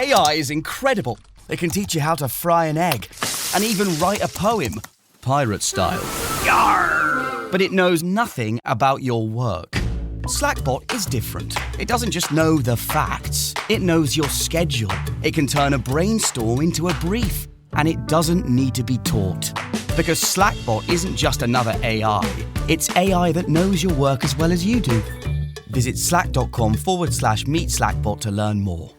AI is incredible. It can teach you how to fry an egg and even write a poem, pirate style. Yarr! But it knows nothing about your work. Slackbot is different. It doesn't just know the facts. It knows your schedule. It can turn a brainstorm into a brief. And it doesn't need to be taught. Because Slackbot isn't just another AI. It's AI that knows your work as well as you do. Visit slack.com/meet Slackbot to learn more.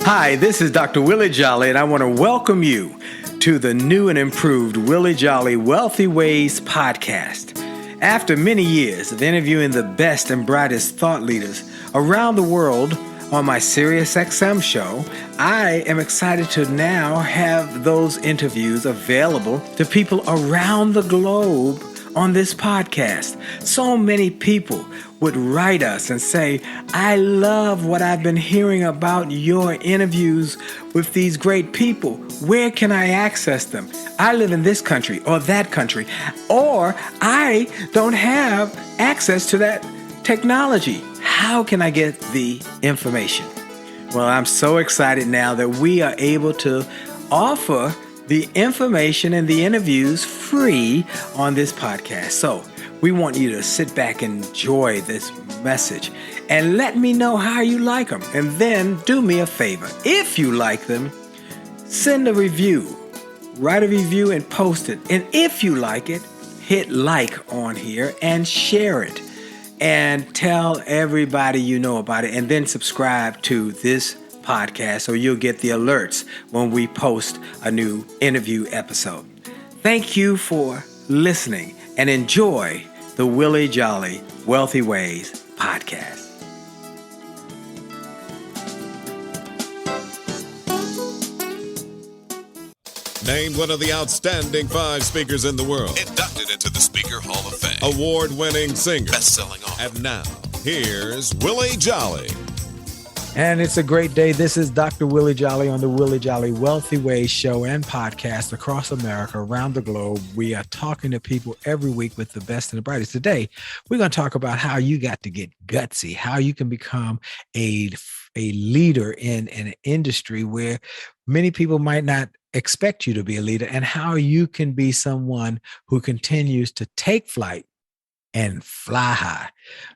Hi, this is Dr. Willie Jolley, and I want to welcome you to the new and improved Willie Jolley Wealthy Ways podcast. After many years of interviewing the best and brightest thought leaders around the world on my SiriusXM show, I am excited to now have those interviews available to people around the globe on this podcast. So many people would write us and say, I love what I've been hearing about your interviews with these great people. Where can I access them? I live in this country or that country, or I don't have access to that technology. How can I get the information? Well, I'm so excited now that we are able to offer the information and the interviews free on this podcast. So we want you to sit back and enjoy this message and let me know how you like them. And then do me a favor. If you like them, send a review, write a review and post it. And if you like it, hit like on here and share it and tell everybody you know about it, and then subscribe to this podcast so you'll get the alerts when we post a new interview episode. Thank you for listening and enjoy the Willie Jolley Wealthy Ways podcast. Named one of the outstanding 5 speakers in the world. Inducted into the Speaker Hall of Fame. Award-winning singer. Best-selling author. And now, here's Willie Jolley. And it's a great day. This is Dr. Willie Jolley on the Willie Jolley Wealthy Ways show and podcast across America, around the globe. We are talking to people every week with the best and the brightest. Today, we're going to talk about how you got to get gutsy, how you can become a leader in an industry where many people might not expect you to be a leader, and how you can be someone who continues to take flight and fly high.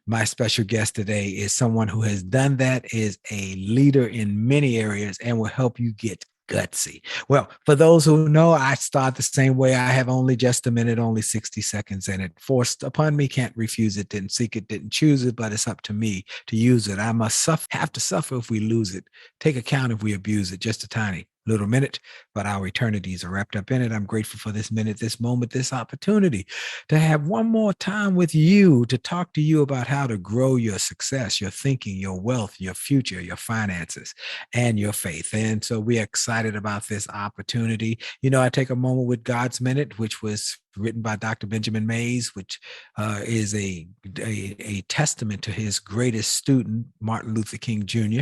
My special guest today is someone who has done that, is a leader in many areas, and will help you get gutsy. Well, for those who know, I start the same way. I have only just a minute, only 60 seconds in it. Forced upon me, can't refuse it, didn't seek it, didn't choose it, but it's up to me to use it. I must have to suffer if we lose it. Take account if we abuse it. Just a tiny little minute, but our eternities are wrapped up in it. I'm grateful for this minute, this moment, this opportunity to have one more time with you, to talk to you about how to grow your success, your thinking, your wealth, your future, your finances, and your faith. And so we're excited about this opportunity. You know, I take a moment with God's Minute, which was written by Dr. Benjamin Mays, which is a testament to his greatest student, Martin Luther King Jr.,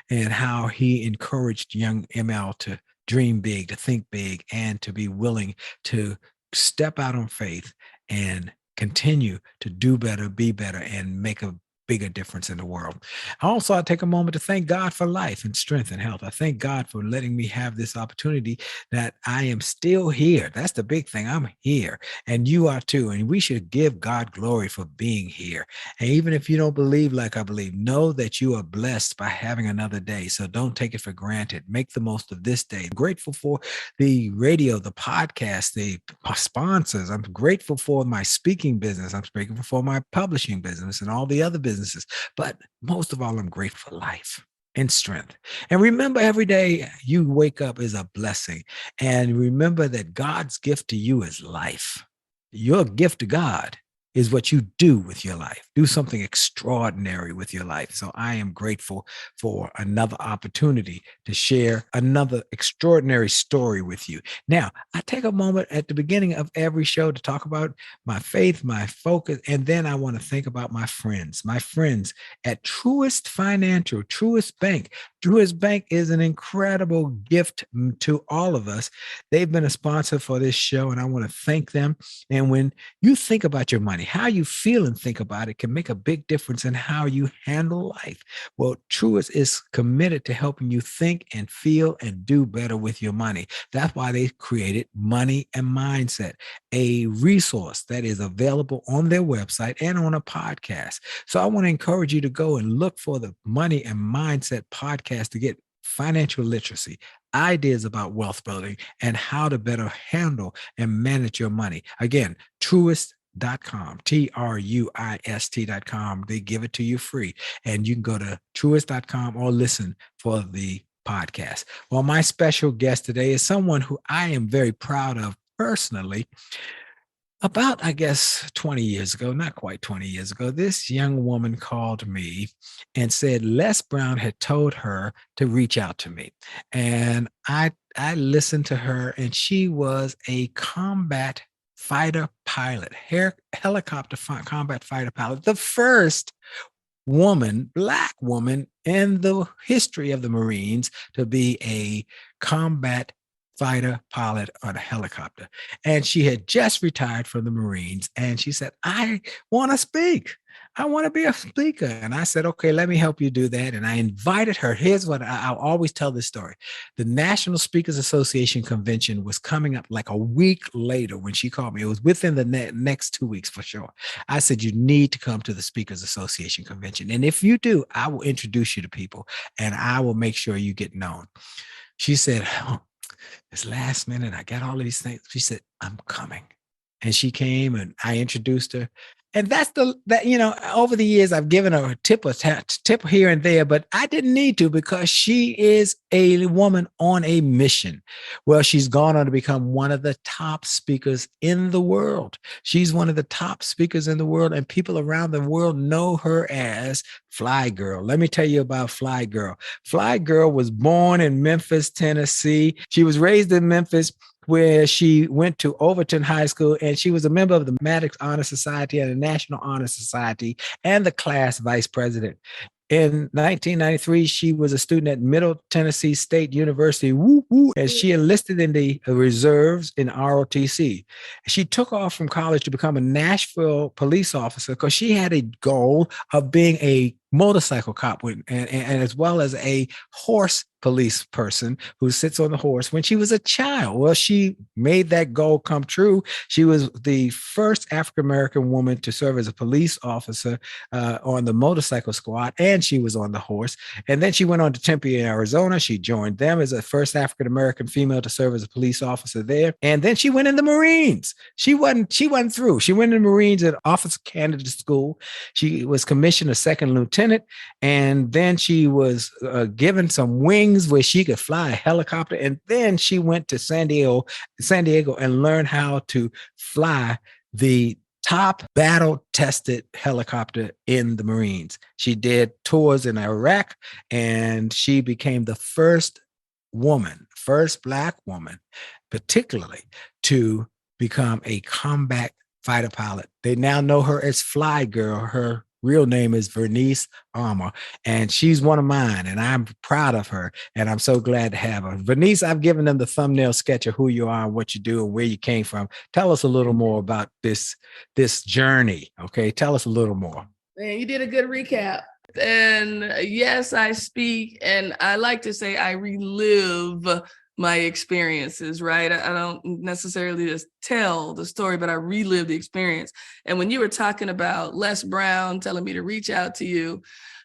and how he encouraged young ML to dream big, to think big, and to be willing to step out on faith and continue to do better, be better, and make a bigger difference in the world. Also, I take a moment to thank God for life and strength and health. I thank God for letting me have this opportunity, that I am still here. That's the big thing. I'm here, and you are too. And we should give God glory for being here. And even if you don't believe like I believe, know that you are blessed by having another day. So don't take it for granted. Make the most of this day. I'm grateful for the radio, the podcast, the sponsors. I'm grateful for my speaking business. I'm grateful for my publishing business and all the other businesses. But most of all, I'm grateful for life and strength. And remember, every day you wake up is a blessing. And remember that God's gift to you is life. Your gift to God is what you do with your life. Do something extraordinary with your life. So I am grateful for another opportunity to share another extraordinary story with you. Now, I take a moment at the beginning of every show to talk about my faith, my focus, and then I want to think about my friends at Truist Financial, Truist Bank. Truist Bank is an incredible gift to all of us. They've been a sponsor for this show, and I want to thank them. And when you think about your money, how you feel and think about it can make a big difference in how you handle life. Well, Truist is committed to helping you think and feel and do better with your money. That's why they created Money and Mindset, a resource that is available on their website and on a podcast. So I want to encourage you to go and look for the Money and Mindset podcast to get financial literacy, ideas about wealth building, and how to better handle and manage your money. Again, Truist.com, Truist.com. They give it to you free. And you can go to Truist.com or listen for the podcast. Well, my special guest today is someone who I am very proud of personally. About, I guess, 20 years ago, not quite 20 years ago, this young woman called me and said Les Brown had told her to reach out to me. And I listened to her, and she was a combat fighter pilot, helicopter combat fighter pilot, the first woman, Black woman in the history of the Marines to be a combat fighter pilot on a helicopter. And she had just retired from the Marines. And she said, I want to speak. I want to be a speaker. And I said, okay, let me help you do that. And I invited her. Here's what I'll always tell this story. The National Speakers Association convention was coming up like a week later when she called me. It was within the next 2 weeks for sure. I said, you need to come to the Speakers Association convention. And if you do, I will introduce you to people and I will make sure you get known. She said, oh, this last minute, I got all of these things. She said, I'm coming. And she came and I introduced her. And that's over the years, I've given her a tip here and there, but I didn't need to because she is a woman on a mission. Well, she's gone on to become one of the top speakers in the world. She's one of the top speakers in the world, and people around the world know her as FlyGirl. Let me tell you about FlyGirl. FlyGirl was born in Memphis, Tennessee. She was raised in Memphis, where she went to Overton High School, and she was a member of the Maddox Honor Society and the National Honor Society and the class vice president. In 1993, she was a student at Middle Tennessee State University, and she enlisted in the reserves in ROTC. She took off from college to become a Nashville police officer because she had a goal of being a motorcycle cop and as well as a horse police person who sits on the horse when she was a child. Well, she made that goal come true. She was the first African-American woman to serve as a police officer on the motorcycle squad, and she was on the horse. And then she went on to Tempe, Arizona. She joined them as the first African-American female to serve as a police officer there. And then she went in the Marines. She went through. She went in the Marines at Officer Candidate School. She was commissioned a second lieutenant, and then she was given some wings where she could fly a helicopter. And then she went to San Diego and learned how to fly the top battle-tested helicopter in the Marines. She did tours in Iraq, and she became the first Black woman, particularly to become a combat fighter pilot. They now know her as FlyGirl. Her real name is Vernice Armour, and she's one of mine, and I'm proud of her, and I'm so glad to have her. Vernice, I've given them the thumbnail sketch of who you are, what you do, and where you came from. Tell us a little more about this journey, okay? Tell us a little more. Man, you did a good recap. And yes, I speak, and I like to say I relive my experiences, right? I don't necessarily just tell the story, but I relive the experience. And when you were talking about Les Brown telling me to reach out to you,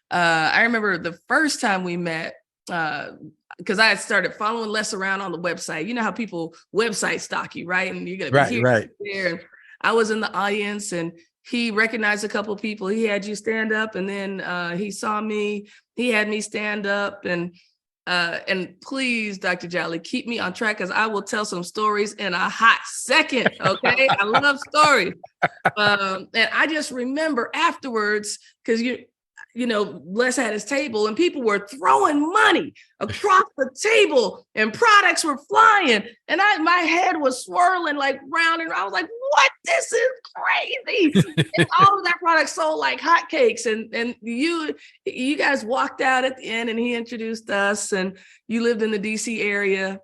I remember the first time we met, because I had started following Les around on the website. You know how people website stalk you, right? And you're going to be here, there. And I was in the audience, and he recognized a couple of people. He had you stand up, and then he saw me. He had me stand up, and And please, Dr. Jolley, keep me on track because I will tell some stories in a hot second. Okay. I love stories. And I just remember afterwards, because Les had his table and people were throwing money across the table and products were flying. And my head was swirling like round and round. I was like, what? This is crazy. And all of that product sold like hotcakes. And you guys walked out at the end and he introduced us, and you lived in the DC area.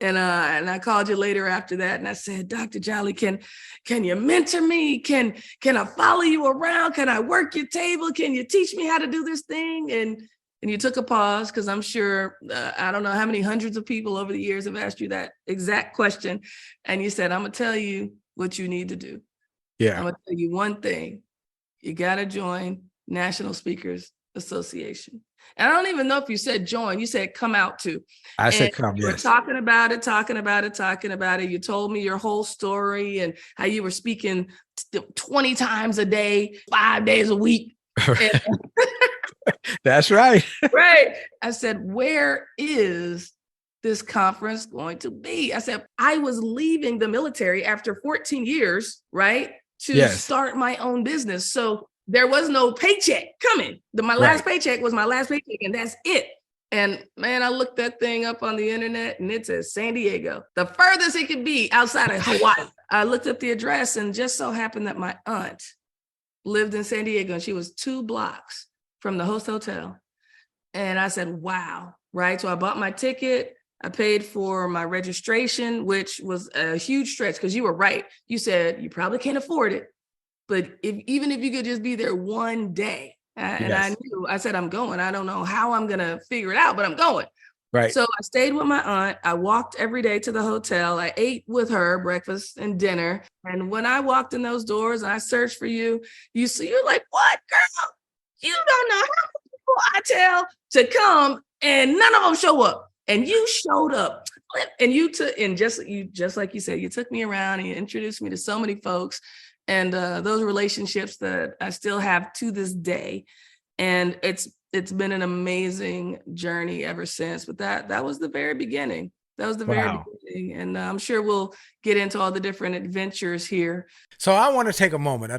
And I called you later after that, and I said, Dr. Jolley, can you mentor me? Can I follow you around? Can I work your table? Can you teach me how to do this thing? And you took a pause because I'm sure, I don't know how many hundreds of people over the years have asked you that exact question. And you said, I'm going to tell you what you need to do. Yeah. I'm going to tell you one thing. You got to join National Speakers Association. And I don't even know if you said join, you said come out to. I said come, yes. We're talking about it. You told me your whole story and how you were speaking 20 times a day, 5 days a week. That's right. Right. I said, where is this conference going to be? I said, I was leaving the military after 14 years, right? To start my own business. So there was no paycheck coming. My last paycheck was my last paycheck, and that's it. And man, I looked that thing up on the internet, and it says San Diego, the furthest it could be outside of Hawaii. I looked up the address, and just so happened that my aunt lived in San Diego, and she was 2 blocks from the host hotel. And I said, wow, right? So I bought my ticket. I paid for my registration, which was a huge stretch because you were right. You said you probably can't afford it. But even if you could just be there one day, and I said, I'm going. I don't know how I'm going to figure it out, but I'm going. Right. So I stayed with my aunt. I walked every day to the hotel. I ate with her breakfast and dinner. And when I walked in those doors and I searched for you, you're like, what, girl? You don't know how many people I tell to come and none of them show up. And you showed up. And just like you said, you took me around and you introduced me to so many folks. And those relationships that I still have to this day. And it's been an amazing journey ever since. But that was the very beginning. That was the very beginning. And I'm sure we'll get into all the different adventures here. So I want to take a moment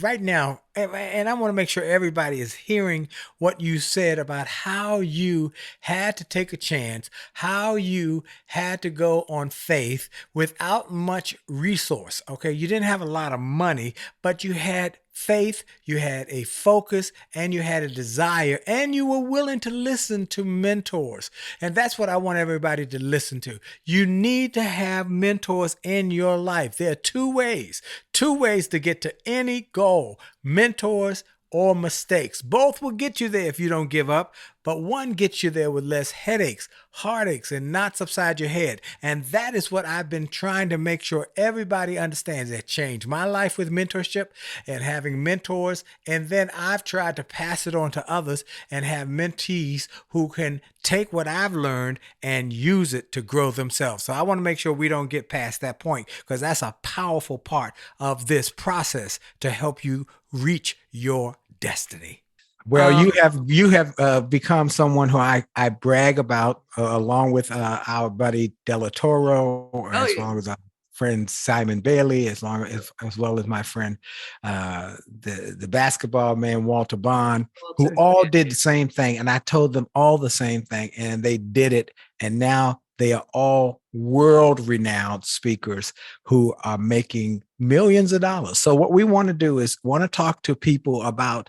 right now, and I want to make sure everybody is hearing what you said about how you had to take a chance, how you had to go on faith without much resource. Okay, you didn't have a lot of money, but you had faith, you had a focus, and you had a desire, and you were willing to listen to mentors. And that's what I want everybody to listen to. You need to have mentors in your life. There are two ways to get to any goal: mentors or mistakes. Both will get you there if you don't give up, but one gets you there with less headaches, heartaches, and knots upside your head. And that is what I've been trying to make sure everybody understands. That changed my life with mentorship and having mentors. And then I've tried to pass it on to others and have mentees who can take what I've learned and use it to grow themselves. So I want to make sure we don't get past that point, because that's a powerful part of this process to help you reach your destiny. Well, you have become someone who I brag about, along with our buddy Della Toro, long as our friend Simon Bailey, as well as my friend the basketball man Walter Bond, who all did the same thing. And I told them all the same thing, and they did it. And now they are all world-renowned speakers who are making millions of dollars. So what we want to do is talk to people about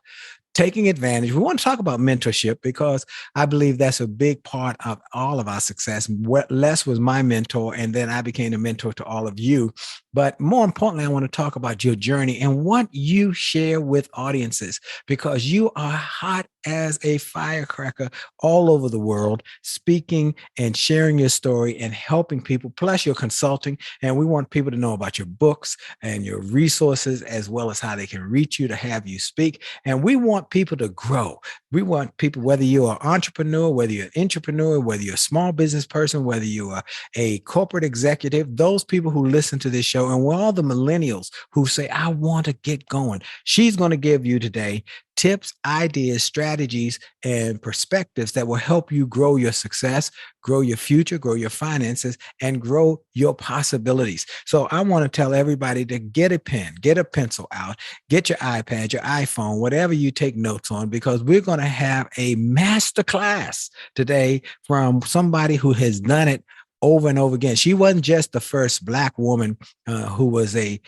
taking advantage. We want to talk about mentorship because I believe that's a big part of all of our success. Les was my mentor, and then I became a mentor to all of you. But more importantly, I want to talk about your journey and what you share with audiences, because you are hot as a firecracker all over the world, speaking and sharing your story and helping people, plus your consulting. And we want people to know about your books and your resources, as well as how they can reach you to have you speak. And we want people to grow. We want people, whether you're an entrepreneur, whether you're an intrapreneur, whether you're a small business person, whether you are a corporate executive, those people who listen to this show Show, and with all the millennials who say, I want to get going. She's going to give you today tips, ideas, strategies, and perspectives that will help you grow your success, grow your future, grow your finances, and grow your possibilities. So I want to tell everybody to get a pen, get a pencil out, get your iPad, your iPhone, whatever you take notes on, because we're going to have a master class today from somebody who has done it over and over again. She wasn't just the first Black woman who was a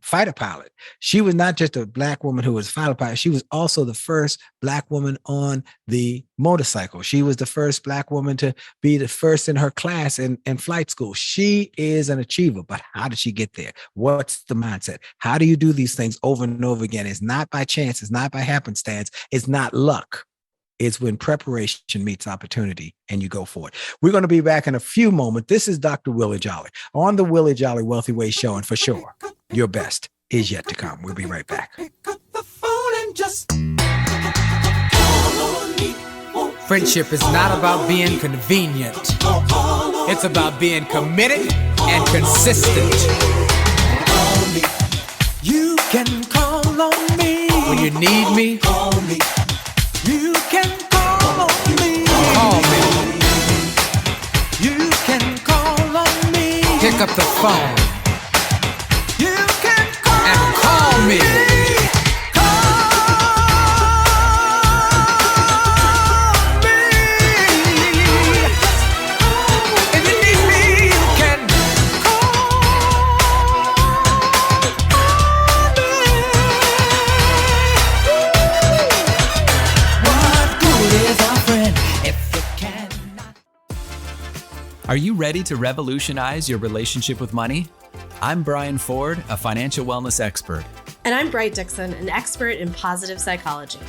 fighter pilot. She was not just a Black woman who was a fighter pilot. She was also the first Black woman on the motorcycle. She was the first Black woman to be the first in her class in flight school. She is an achiever, but how did she get there? What's the mindset? How do you do these things over and over again? It's not by chance. It's not by happenstance. It's not luck. It's when preparation meets opportunity and you go for it. We're going to be back in a few moments. This is Dr. Willie Jolley on the Willie Jolley Wealthy Way Show. And for sure, your best is yet to come. We'll be right back. Friendship is not about being convenient. It's about being committed and consistent. You can call on me when you need me. You can call on me. Call me. You can call on me. Pick up the phone. You can call and call me. Are you ready to revolutionize your relationship with money? I'm Brian Ford, a financial wellness expert. And I'm Bright Dixon, an expert in positive psychology.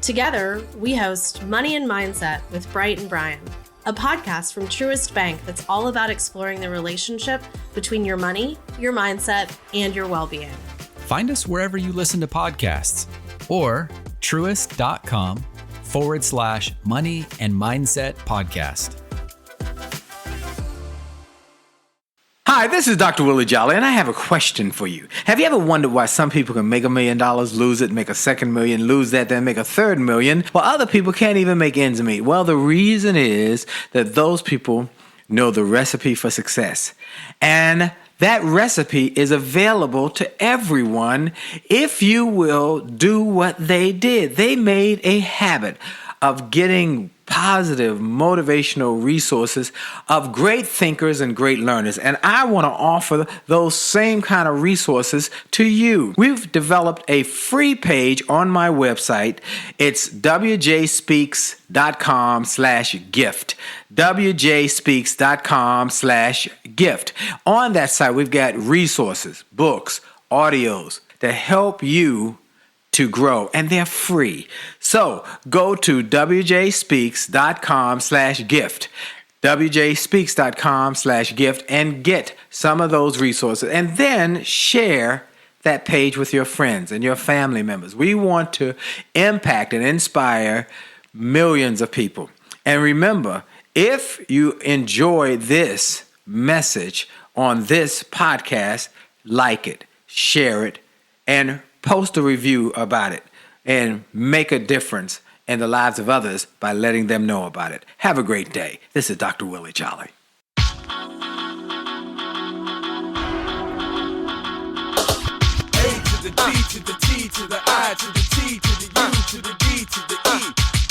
Together, we host Money and Mindset with Bright and Brian, a podcast from Truist Bank that's all about exploring the relationship between your money, your mindset, and your well-being. Find us wherever you listen to podcasts or truist.com/money and mindset podcast. Hi, this is Dr. Willie Jolley, and I have a question for you. Have you ever wondered why some people can make $1 million, lose it, make a second million, lose that, then make a third million, while other people can't even make ends meet? Well, the reason is that those people know the recipe for success. And that recipe is available to everyone if you will do what they did. They made a habit of getting positive, motivational resources of great thinkers and great learners. And I want to offer those same kind of resources to you. We've developed a free page on my website. It's wjspeaks.com/gift. wjspeaks.com/gift. On that site, we've got resources, books, audios that help you to grow, and they're free. So go to wjspeaks.com/gift, wjspeaks.com/gift, and get some of those resources, and then share that page with your friends and your family members. We want to impact and inspire millions of people. And remember, if you enjoy this message on this podcast, like it, share it, and post a review about it, and make a difference in the lives of others by letting them know about it. Have a great day. This is Dr. Willie Jolley. A to the D to the T to the I to the T to the U to the D to the E.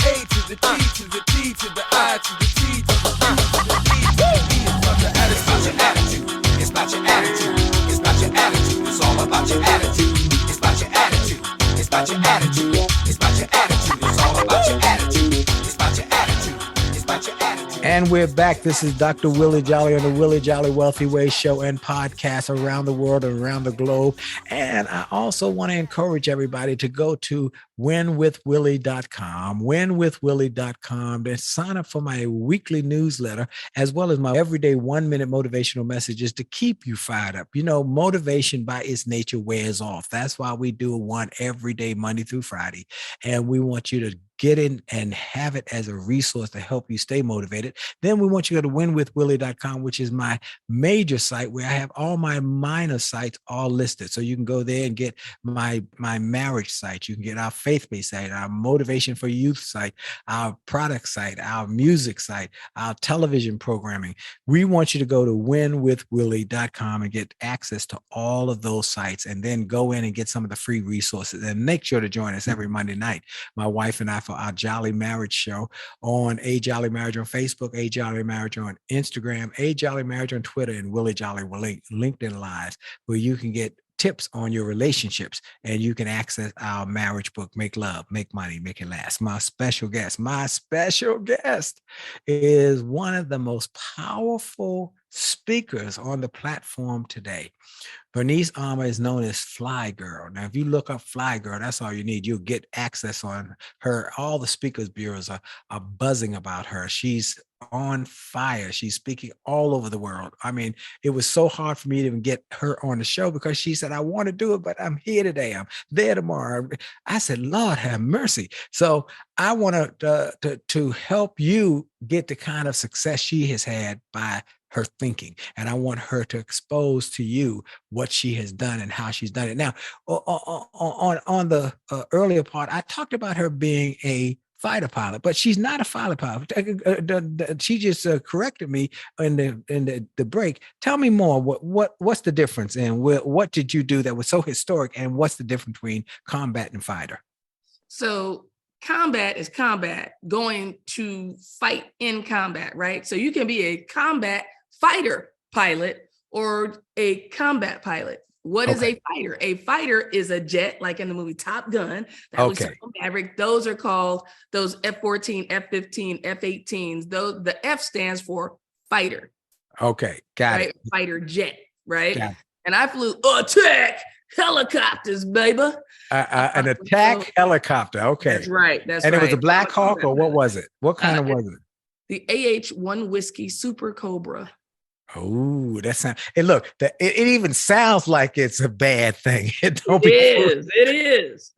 A to the D to the T to the I to the T to the U to the E to the E. It's about your attitude. It's about your attitude. It's about your attitude. It's all about your attitude. It's about your attitude. It's about your attitude. It's about your attitude. It's all about your attitude. It's about your attitude. It's about your attitude. And we're back. This is Dr. Willie Jolley on the Willie Jolley Wealthy Way Show and podcast around the world and around the globe. And I also want to encourage everybody to go to winwithwillie.com, winwithwillie.com. Then sign up for my weekly newsletter, as well as my everyday 1-minute motivational messages to keep you fired up. You know, motivation by its nature wears off. That's why we do one every day, Monday through Friday. And we want you to get in and have it as a resource to help you stay motivated. Then we want you to go to winwithwillie.com, which is my major site where I have all my minor sites all listed. So you can go there and get my marriage site. You can get our faith-based site, our motivation for youth site, our product site, our music site, our television programming. We want you to go to winwithwillie.com and get access to all of those sites, and then go in and get some of the free resources, and make sure to join us every Monday night, my wife and I, for our Jolly Marriage show on A Jolly Marriage on Facebook, A Jolly Marriage on Instagram, A Jolly Marriage on Twitter, and Willie Jolley LinkedIn Lives, where you can get tips on your relationships, and you can access our marriage book, Make Love, Make Money, Make It Last. My special guest is one of the most powerful speakers on the platform today. Vernice Armour is known as FlyGirl. Now, if you look up FlyGirl, that's all you need. You'll get access on her. All the speakers bureaus are buzzing about her. She's on fire. She's speaking all over the world. I mean, it was so hard for me to even get her on the show, because she said, I want to do it, but I'm here today, I'm there tomorrow. I said, Lord have mercy. So I want to help you get the kind of success she has had by her thinking. And I want her to expose to you what she has done and how she's done it. Now, on the earlier part, I talked about her being a fighter pilot, but she's not a fighter pilot. She just corrected me in the break. Tell me more. What's the difference, and what did you do that was so historic, and what's the difference between combat and fighter? So combat is combat, going to fight in combat, right? So you can be a combat fighter pilot or a combat pilot. What is a fighter? A fighter is a jet, like in the movie Top Gun. That was Maverick. Those are called those F-14, F-15, F-18s. The F stands for fighter. Okay, got it. Fighter jet, right? And I flew attack helicopters, baby. An attack helicopter. Okay, that's right. That's and right. it was a Black Hawk, or what was it? What kind of was it? The AH-1 Whiskey Super Cobra. Oh, that sounds. And look, it even sounds like it's a bad thing. It is.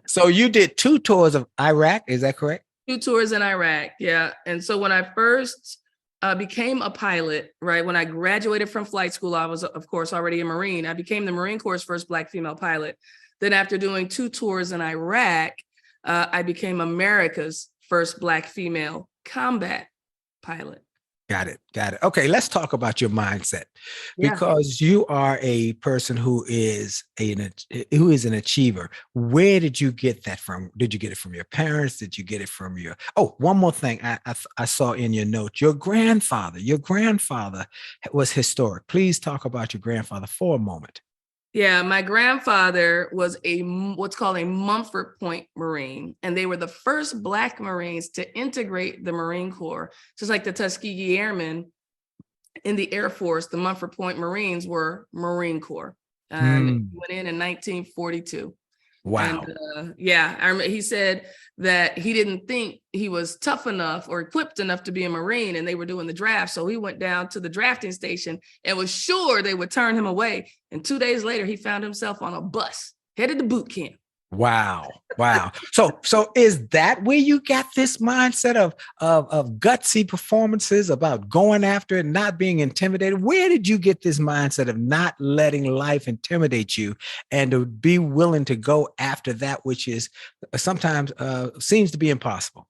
So you did 2 tours of Iraq, is that correct? 2 tours in Iraq, yeah. And so when I first became a pilot, right, when I graduated from flight school, I was, of course, already a Marine. I became the Marine Corps' first Black female pilot. Then after doing 2 tours in Iraq, I became America's first Black female combat pilot. Got it. Okay, let's talk about your mindset, because you are a person who is an achiever. Where did you get that from? Did you get it from your parents? Did you get it from your? Oh, one more thing I saw in your note. Your grandfather was historic. Please talk about your grandfather for a moment. Yeah, my grandfather was what's called a Mumford Point Marine, and they were the first Black Marines to integrate the Marine Corps. Just like the Tuskegee Airmen in the Air Force, the Mumford Point Marines were Marine Corps. He went in 1942. Wow. And, I remember he said that he didn't think he was tough enough or equipped enough to be a Marine, and they were doing the draft. So he went down to the drafting station and was sure they would turn him away. And 2 days later, he found himself on a bus headed to boot camp. Wow. So is that where you got this mindset of gutsy performances, about going after it, not being intimidated? Where did you get this mindset of not letting life intimidate you and to be willing to go after that which is sometimes seems to be impossible?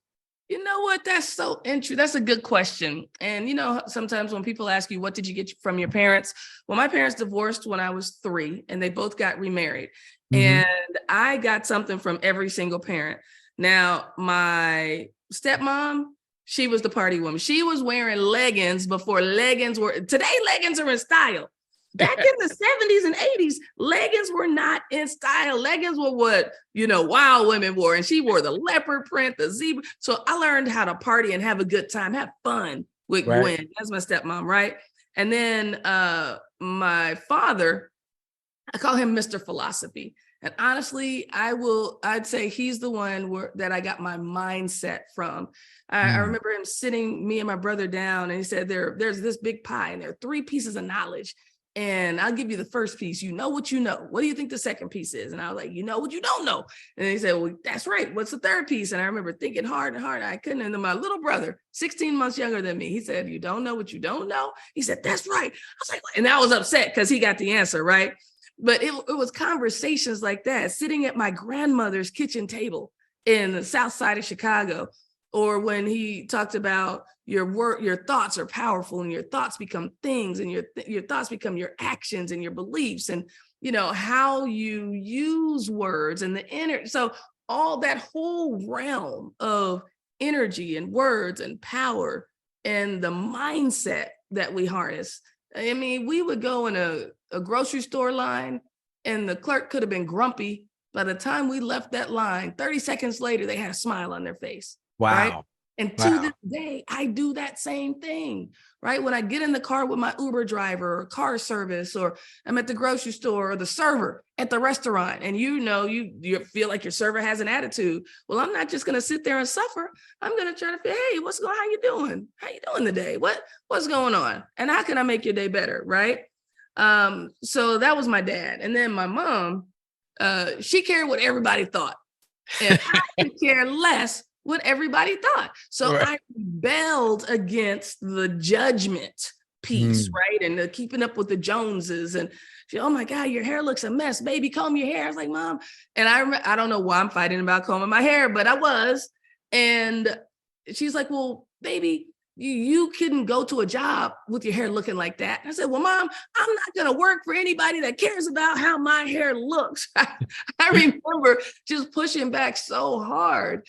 You know what? That's so interesting. That's a good question. And, you know, sometimes when people ask you, what did you get from your parents? Well, my parents divorced when I was 3, and they both got remarried. And I got something from every single parent. Now, my stepmom, she was the party woman. She was wearing leggings before leggings were. Today, leggings are in style. Back in the 70s and 80s, leggings were not in style. Leggings were what, wild women wore. And she wore the leopard print, the zebra. So I learned how to party and have a good time, have fun with Gwen. That's my stepmom, right? And then my father, I call him Mr. Philosophy. And honestly, I'd say he's the one that I got my mindset from. I remember him sitting me and my brother down, and he said, there's this big pie, and there are 3 pieces of knowledge. And I'll give you the first piece. You know what you know. What do you think the second piece is? And I was like, you know what you don't know. And he said, well, that's right. What's the third piece? And I remember thinking hard and hard. I couldn't. And then my little brother, 16 months younger than me, he said, you don't know what you don't know. He said, that's right. I was like, and I was upset because he got the answer, right? But it was conversations like that, sitting at my grandmother's kitchen table in the South Side of Chicago, or when he talked about your thoughts are powerful, and your thoughts become things, and your thoughts become your actions and your beliefs, and how you use words and so all that whole realm of energy and words and power and the mindset that we harness. I mean, we would go in a grocery store line, and the clerk could have been grumpy. By the time we left that line, 30 seconds later, they had a smile on their face. Wow. Right? And to this day, I do that same thing, right? When I get in the car with my Uber driver or car service, or I'm at the grocery store, or the server at the restaurant, and you feel like your server has an attitude. Well, I'm not just going to sit there and suffer. I'm going to try to feel, hey, how you doing? How you doing today? What's going on? And how can I make your day better, right? So that was my dad. And then my mom, she cared what everybody thought. And I could care less what everybody thought. So I rebelled against the judgment piece, right? And the keeping up with the Joneses. And she, oh my God, your hair looks a mess. Baby, comb your hair. I was like, Mom. And I don't know why I'm fighting about combing my hair, but I was. And she's like, well, baby, you couldn't go to a job with your hair looking like that. And I said, well, Mom, I'm not going to work for anybody that cares about how my hair looks. I remember just pushing back so hard.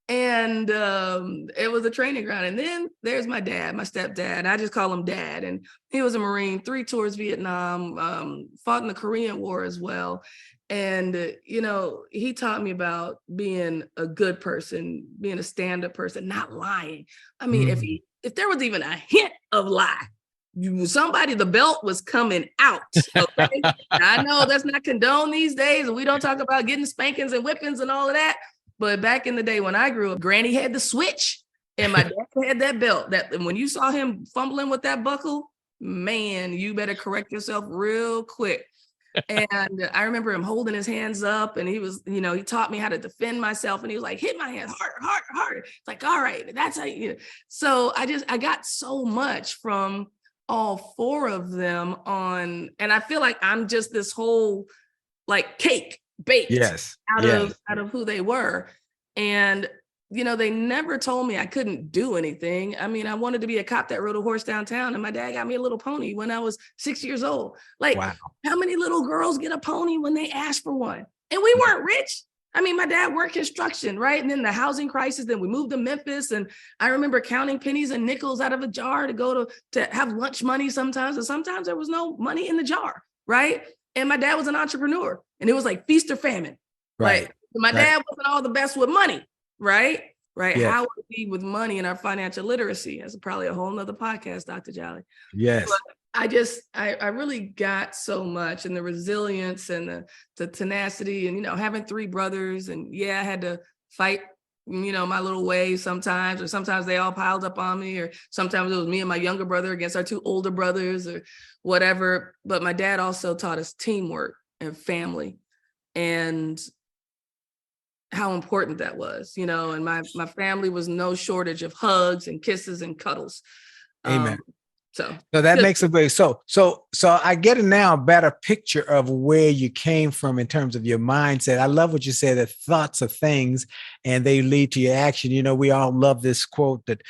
And it was a training ground. And then there's my dad, my stepdad. I just call him Dad. And he was a Marine, 3 tours Vietnam, fought in the Korean War as well. And, he taught me about being a good person, being a stand-up person, not lying. I mean, if there was even a hint of lie, the belt was coming out. Okay? I know that's not condoned these days. And we don't talk about getting spankings and whippings and all of that. But back in the day when I grew up, Granny had the switch and my dad had that belt. That when you saw him fumbling with that buckle, man, you better correct yourself real quick. And I remember him holding his hands up, and he was, he taught me how to defend myself, and he was like, hit my hands harder, harder, harder. It's like, all right, that's how you. So I got so much from all 4 of them and I feel like I'm just this whole like cake baked out of who they were. And they never told me I couldn't do anything. I mean, I wanted to be a cop that rode a horse downtown, and my dad got me a little pony when I was 6 years old. Like, how many little girls get a pony when they ask for one? And we weren't rich. I mean, my dad worked construction, right? And then the housing crisis, then we moved to Memphis. And I remember counting pennies and nickels out of a jar to go to have lunch money sometimes. And sometimes there was no money in the jar, right? And my dad was an entrepreneur, and it was like feast or famine. Right. Like, my dad wasn't all the best with money, right? Right. Yeah. How would we with money and our financial literacy? That's probably a whole nother podcast, Dr. Jolley. Yes. But I really got so much, and the resilience and the tenacity, and, having 3 brothers, and I had to fight, my little way sometimes, or sometimes they all piled up on me, or sometimes it was me and my younger brother against our 2 older brothers or whatever. But my dad also taught us teamwork and family, and how important that was, and my family was no shortage of hugs and kisses and cuddles. Amen. So that makes a big, so I get now a better picture of where you came from in terms of your mindset. I love what you said, that thoughts are things and they lead to your action. We all love this quote that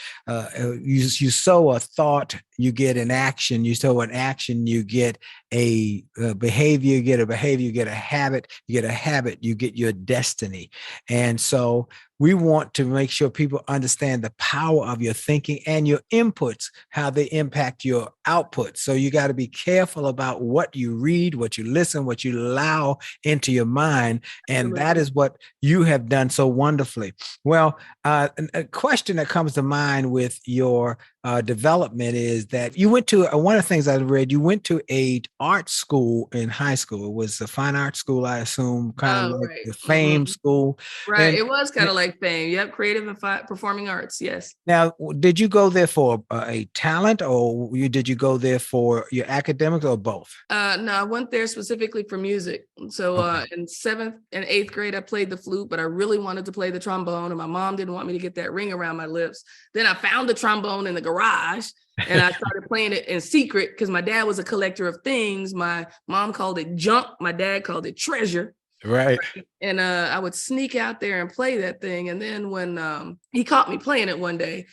you sow a thought, you get an action. You sow an action, you get a behavior, you get a behavior, you get a habit, you get a habit, you get your destiny. And so we want to make sure people understand the power of your thinking and your inputs, how they impact your output. So you got to be careful about what you read, what you listen, what you allow into your mind. And that is what you have done so wonderfully. Well, a question that comes to mind with your development is that you went to one of the things I read. You went to a art school in high school. It was a fine art school, I assume, kind of like Right. the Fame School. Right. And It was kind of like Fame. Yep. Creative and performing arts. Yes. now, did you go there for a talent, or did you go there for your academics, or both? No, I went there specifically for music. So in 7th and 8th grade, I played the flute, but I really wanted to play the trombone, and my mom didn't want me to get that ring around my lips. Then I found the trombone in the garage, and I started playing it in secret because my dad was a collector of things. My mom called it junk. My dad called it treasure. Right. And I would sneak out there and play that thing. And then when he caught me playing it one day,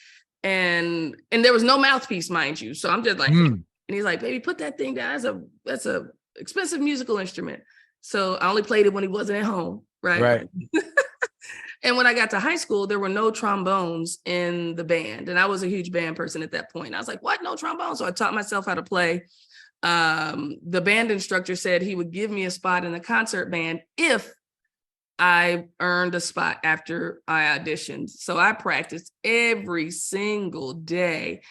and there was no mouthpiece, mind you. So I'm just like, and he's like, baby, put that thing down. That's a expensive musical instrument. So I only played it when he wasn't at home. Right. And when I got to high school, there were no trombones in the band. And I was a huge band person at that point. I was like, what? No trombone? So I taught myself how to play. The band instructor said he would give me a spot in the concert band if I earned a spot after I auditioned. So I practiced every single day,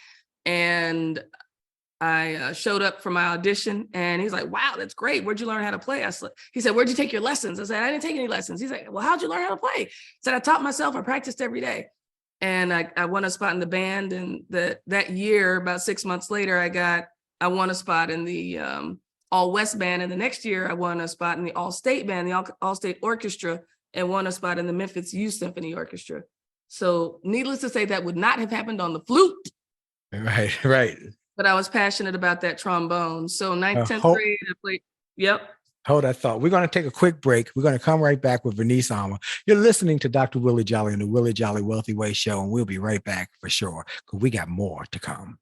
and I showed up for my audition, and he's like, wow, that's great. Where'd you learn how to play? He said, where'd you take your lessons? I said, I didn't take any lessons. He's like, well, how'd you learn how to play? I said, I taught myself. I practiced every day. And I won a spot in the band. And that year, about 6 months later, I won a spot in the All West Band. And the next year, I won a spot in the All State Band, the All State Orchestra, and won a spot in the Memphis Youth Symphony Orchestra. So needless to say, that would not have happened on the flute. Right. But I was passionate about that trombone. So 9th, 10th grade, I played. Yep. Hold that thought. We're going to take a quick break. We're going to come right back with Vernice Armour. You're listening to Dr. Willie Jolley on the Willie Jolley Wealthy Way Show, and we'll be right back for sure, because we got more to come.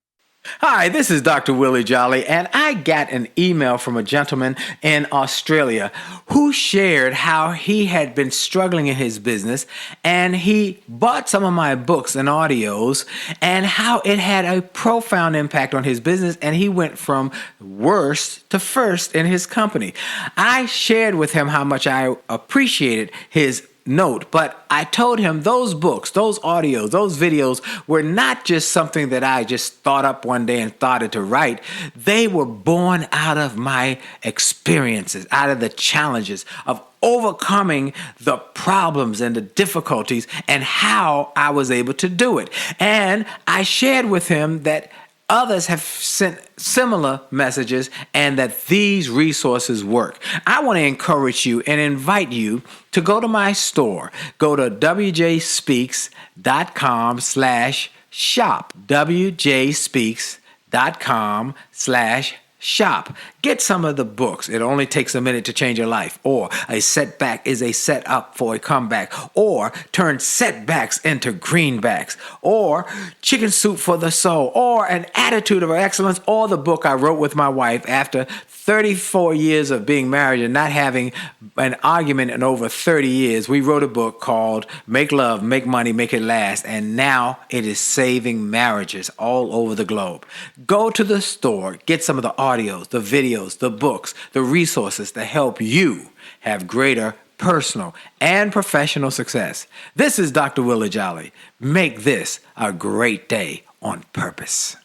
Hi, this is Dr. Willie Jolley, and I got an email from a gentleman in Australia who shared how he had been struggling in his business, and he bought some of my books and audios, and how it had a profound impact on his business, and he went from worst to first in his company. I shared with him how much I appreciated his note, but I told him those books, those audios, those videos were not just something that I just thought up one day and started to write. They were born out of my experiences, out of the challenges of overcoming the problems and the difficulties and how I was able to do it. And I shared with him that others have sent similar messages and that these resources work. I want to encourage you and invite you to go to my store. Go to wjspeaks.com/shop. wjspeaks.com/shop. Get some of the books. It only takes a minute to change your life. Or a setback is a setup for a comeback. Or turn setbacks into greenbacks. Or chicken soup for the soul. Or an attitude of excellence. Or the book I wrote with my wife after 34 years of being married and not having an argument in over 30 years. We wrote a book called Make Love, Make Money, Make It Last. And now it is saving marriages all over the globe. Go to the store. Get some of the audios, the videos, the books, the resources to help you have greater personal and professional success. This is Dr. Willie Jolley. Make this a great day on purpose.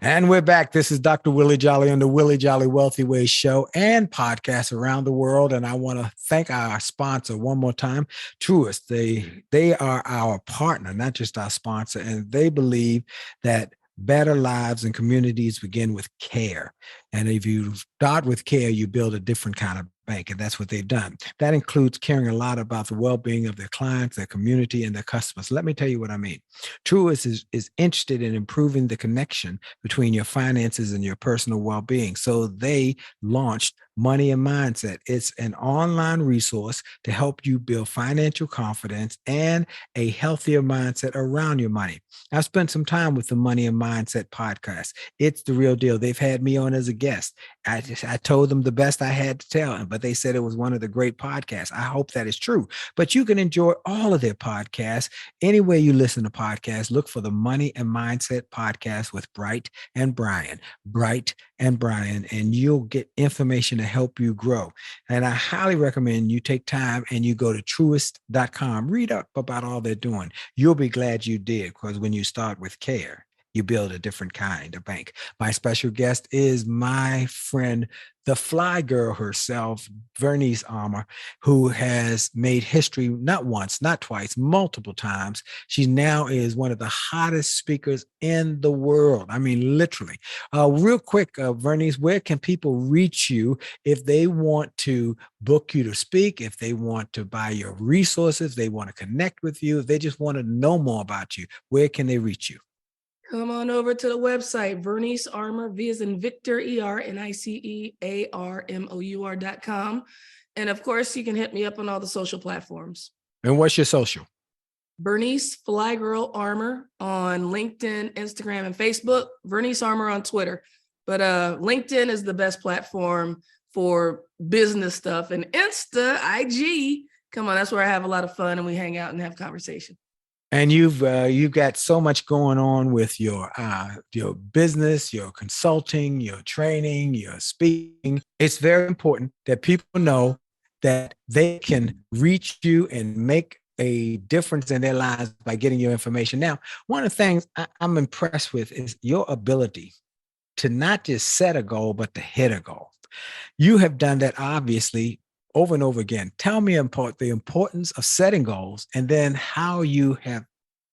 And we're back. This is Dr. Willie Jolley on the Willie Jolley Wealthy Way Show and podcast around the world. And I want to thank our sponsor one more time, Truist. They are our partner, not just our sponsor. And they believe that better lives and communities begin with care. And if you start with care, you build a different kind of bank. And that's what they've done. That includes caring a lot about the well-being of their clients, their community, and their customers. Let me tell you what I mean. Truist is interested in improving the connection between your finances and your personal well-being. So they launched Money and Mindset. It's an online resource to help you build financial confidence and a healthier mindset around your money. I've spent some time with the Money and Mindset podcast. It's the real deal. They've had me on as a guest. I told them the best I had to tell them, but they said it was one of the great podcasts. I hope that is true. But you can enjoy all of their podcasts anywhere you listen to podcasts. Look for the Money and Mindset podcast with Bright and Brian, and you'll get information to help you grow. And I highly recommend you take time and you go to truist.com. Read up about all they're doing. You'll be glad you did, because when you start with care, you build a different kind of bank. My special guest is my friend, the FlyGirl herself, Vernice Armour, who has made history not once, not twice, multiple times. She now is one of the hottest speakers in the world. I mean, literally. Real quick, Vernice, where can people reach you if they want to book you to speak, if they want to buy your resources, they want to connect with you, if they just want to know more about you? Where can they reach you? Come on over to the website, Vernice Armour, V as in Victor, ERNICEARMOUR.com. And of course, you can hit me up on all the social platforms. And what's your social? Vernice FlyGirl Armour on LinkedIn, Instagram, and Facebook. Vernice Armour on Twitter. But LinkedIn is the best platform for business stuff. And Insta, IG, come on, that's where I have a lot of fun and we hang out and have conversation. And you've got so much going on with your business, your consulting, your training, your speaking. It's very important that people know that they can reach you and make a difference in their lives by getting your information. Now, one of the things I'm impressed with is your ability to not just set a goal, but to hit a goal. You have done that obviously over and over again. Tell me the importance of setting goals and then how you have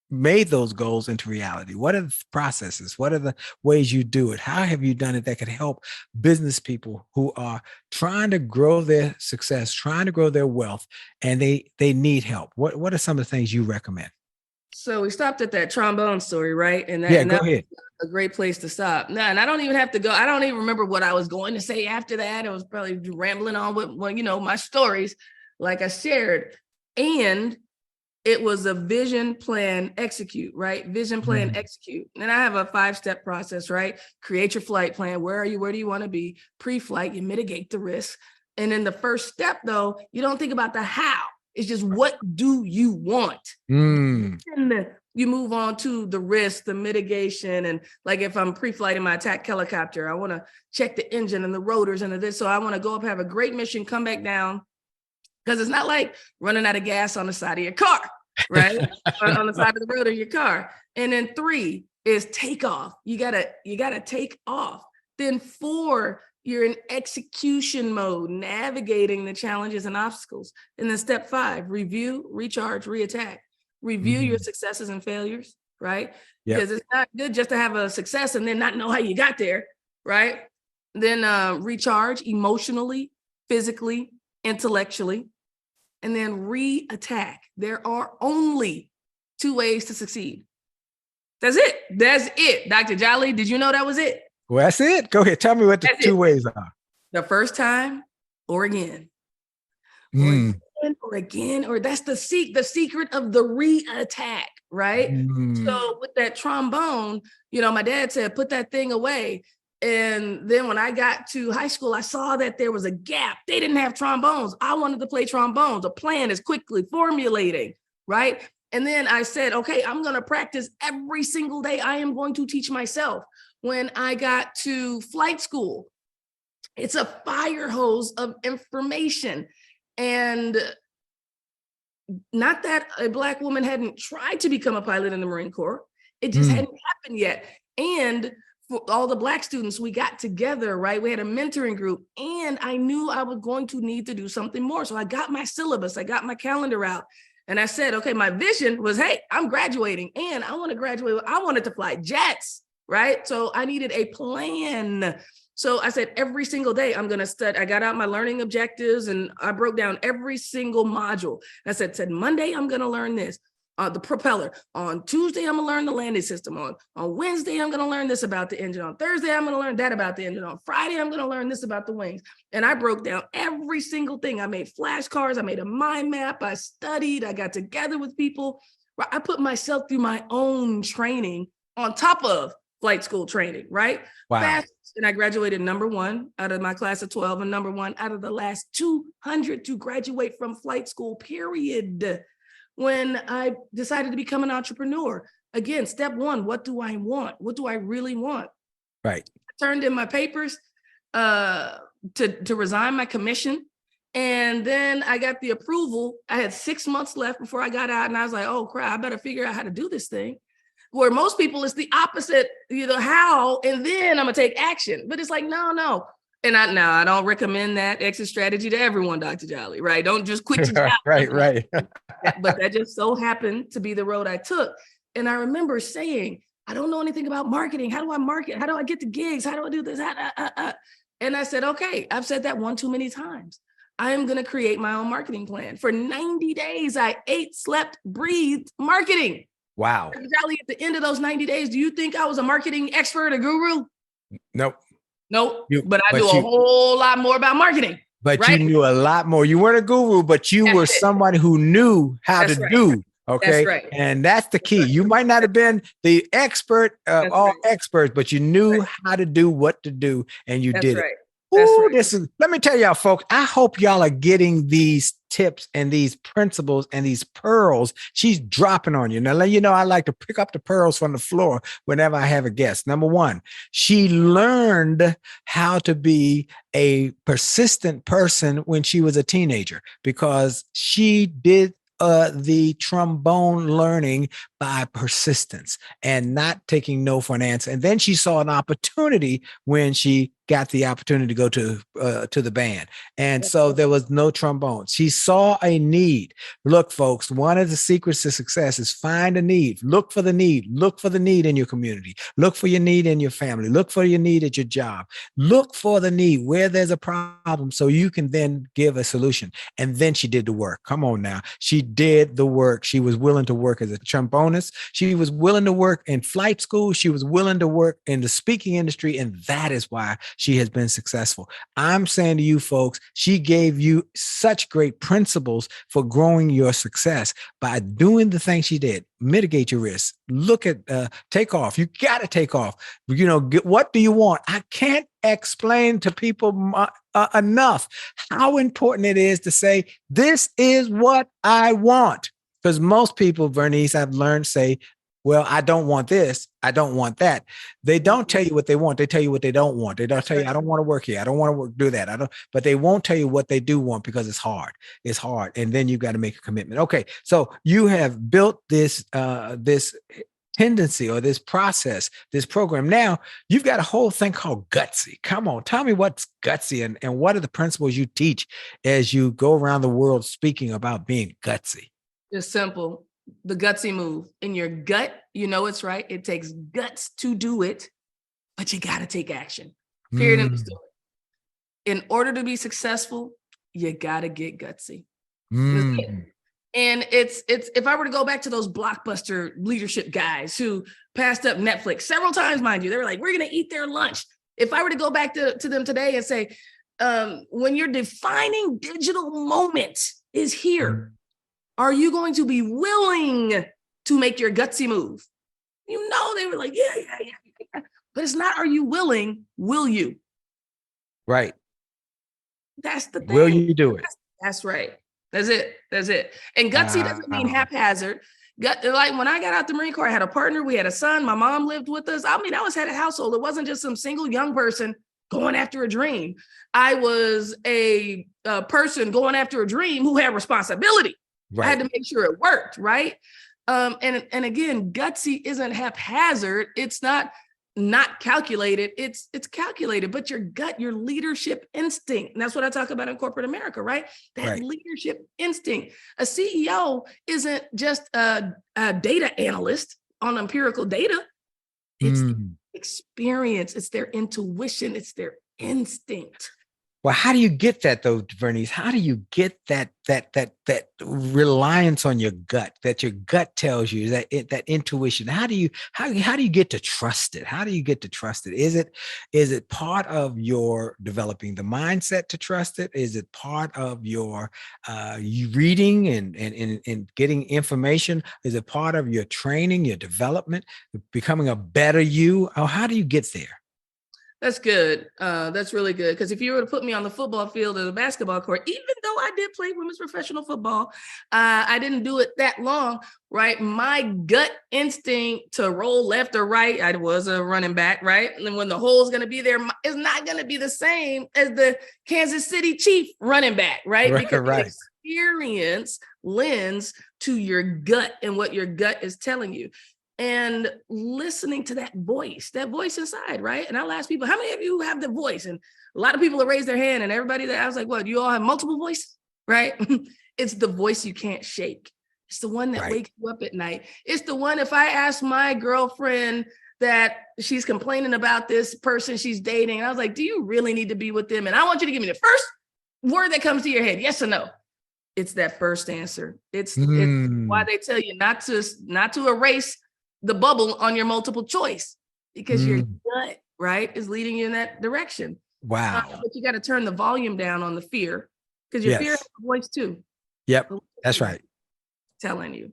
made those goals into reality. What are the processes? What are the ways you do it? How have you done it that could help business people who are trying to grow their success, trying to grow their wealth, and they need help? What are some of the things you recommend? So we stopped at that trombone story, right? And go ahead. A great place to stop. Now, and I don't even have to go. I don't even remember what I was going to say after that. I was probably rambling on with, my stories, like I shared. And it was a vision, plan, execute, right? Vision, plan, execute. And I have a 5-step process, right? Create your flight plan. Where are you? Where do you want to be? Pre-flight, you mitigate the risk. And in the first step, though, you don't think about the how. It's just, what do you want? And you move on to the risk, the mitigation. And like if I'm pre-flighting my attack helicopter, I want to check the engine and the rotors and this. So I want to go up, have a great mission, come back down. Because it's not like running out of gas on the side of your car, right? On the side of the road of your car. And then 3 is take off. You gotta take off. Then 4, you're in execution mode, navigating the challenges and obstacles. And then step 5, review, recharge, reattack. Review your successes and failures, right? Because it's not good just to have a success and then not know how you got there, right? Then recharge emotionally, physically, intellectually, and then reattack. There are only 2 ways to succeed. That's it. Dr. Jolley, did you know that was it? Well, that's it. Go ahead. Tell me what the 2 ways are. The first time or again. Or again, or that's the secret of the reattack, right? So with that trombone, my dad said, put that thing away. And then when I got to high school, I saw that there was a gap. They didn't have trombones. I wanted to play trombones. A plan is quickly formulating, right? And then I said, okay, I'm going to practice every single day. I am going to teach myself. When I got to flight school, it's a fire hose of information. And not that a Black woman hadn't tried to become a pilot in the Marine Corps. It just hadn't happened yet. And for all the Black students, we got together, right? We had a mentoring group, and I knew I was going to need to do something more. So I got my syllabus, I got my calendar out, and I said, okay, my vision was, hey, I'm graduating, and I want to graduate. I wanted to fly jets, right? So I needed a plan. So I said, every single day I'm going to study. I got out my learning objectives and I broke down every single module. I said Monday, I'm going to learn this, the propeller. On Tuesday, I'm going to learn the landing system. On Wednesday, I'm going to learn this about the engine. On Thursday, I'm going to learn that about the engine. On Friday, I'm going to learn this about the wings. And I broke down every single thing. I made flashcards. I made a mind map. I studied. I got together with people. I put myself through my own training on top of flight school training, right? Wow. And I graduated number 1 out of my class of 12 and number 1 out of the last 200 to graduate from flight school, period. When I decided to become an entrepreneur, again, step 1, what do I want? What do I really want? Right. I turned in my papers to resign my commission. And then I got the approval. I had 6 months left before I got out. And I was like, oh, crap, I better figure out how to do this thing. Where most people, it's the opposite, how, and then I'm gonna take action. But it's like, no. And I don't recommend that exit strategy to everyone, Dr. Jolley, right? Don't just quit your job. Right. But that just so happened to be the road I took. And I remember saying, I don't know anything about marketing. How do I market? How do I get the gigs? How do I do this? And I said, okay, I've said that one too many times. I am going to create my own marketing plan. For 90 days, I ate, slept, breathed marketing. Wow. Dr. Jolley, at the end of those 90 days, do you think I was a marketing expert, a guru? Nope. But I knew a whole lot more about marketing. But right? you knew a lot more. You weren't a guru, but you were someone who knew how to do. Okay. That's right. And that's the key. You might not have been the expert of all experts, but you knew how to do what to do, and you did it. Ooh, let me tell y'all, folks, I hope y'all are getting these tips and these principles and these pearls she's dropping on you. Now, I like to pick up the pearls from the floor whenever I have a guest. Number one, she learned how to be a persistent person when she was a teenager because she did the trombone learning by persistence and not taking no for an answer. And then she saw an opportunity when she got the opportunity to go to the band. And so there was no trombone. She saw a need. Look, folks, one of the secrets to success is find a need. Look for the need. Look for the need in your community. Look for your need in your family. Look for your need at your job. Look for the need where there's a problem so you can then give a solution. And then she did the work. Come on now. She did the work. She was willing to work as a trombonist. She was willing to work in flight school. She was willing to work in the speaking industry. And that is why she has been successful. I'm saying to you folks, she gave you such great principles for growing your success by doing the things she did. Mitigate your risk. Look at take off. You got to take off. What do you want? I can't explain to people enough how important it is to say, this is what I want. Because most people, Vernice, I've learned say, well, I don't want this. I don't want that. They don't tell you what they want. They tell you what they don't want. They don't tell you, I don't want to work here. I don't want to do that. But they won't tell you what they do want because it's hard. It's hard. And then you've got to make a commitment. Okay. So you have built this tendency or this process, this program. Now you've got a whole thing called Gutsy. Come on, tell me what's Gutsy and what are the principles you teach as you go around the world speaking about being gutsy? It's simple. The gutsy move. In your gut, it's right. It takes guts to do it, but you got to take action. Period. End of story. In order to be successful, you got to get gutsy. And it's if I were to go back to those blockbuster leadership guys who passed up Netflix several times, mind you, they were like, we're going to eat their lunch. If I were to go back to them today and say, when your defining digital moment is here, are you going to be willing to make your gutsy move? They were like, yeah. But it's not, are you willing? Will you? Right. That's the thing. Will you do it? That's right. That's it. And gutsy doesn't mean haphazard. Like when I got out the Marine Corps, I had a partner. We had a son. My mom lived with us. I was at a household. It wasn't just some single young person going after a dream. I was a person going after a dream who had responsibility. Right. I had to make sure it worked, right? And again, gutsy isn't haphazard. It's not calculated. It's calculated, but your gut, your leadership instinct. And that's what I talk about in corporate America, right? That leadership instinct. A CEO isn't just a data analyst on empirical data. It's their experience. It's their intuition. It's their instinct. Well, how do you get that though, Vernice? How do you get that reliance on your gut, that your gut tells you, that intuition? How do you get to trust it? How do you get to trust it? Is it part of your developing the mindset to trust it? Is it part of your you reading and getting information? Is it part of your training, your development, becoming a better you? Or how do you get there? That's good. That's really good. Because if you were to put me on the football field or the basketball court, even though I did play women's professional football, I didn't do it that long, right? My gut instinct to roll left or right, I was a running back, right? And then when the hole's going to be there, it's not going to be the same as the Kansas City Chief running back, right? Because experience lends to your gut and what your gut is telling you. and listening to that voice inside, right? And I'll ask people, how many of you have the voice? And a lot of people will raise their hand, and everybody that I was like, what, you all have multiple voices, right? It's the voice you can't shake. It's the one that wakes you up at night. It's the one, if I ask my girlfriend that she's complaining about this person she's dating, and I was like, do you really need to be with them? And I want you to give me the first word that comes to your head, yes or no. It's that first answer. It's why they tell you not to erase the bubble on your multiple choice, because your gut, right, is leading you in that direction. Wow. But you got to turn the volume down on the fear, because your fear has a voice too. Yep, that's right. Telling you.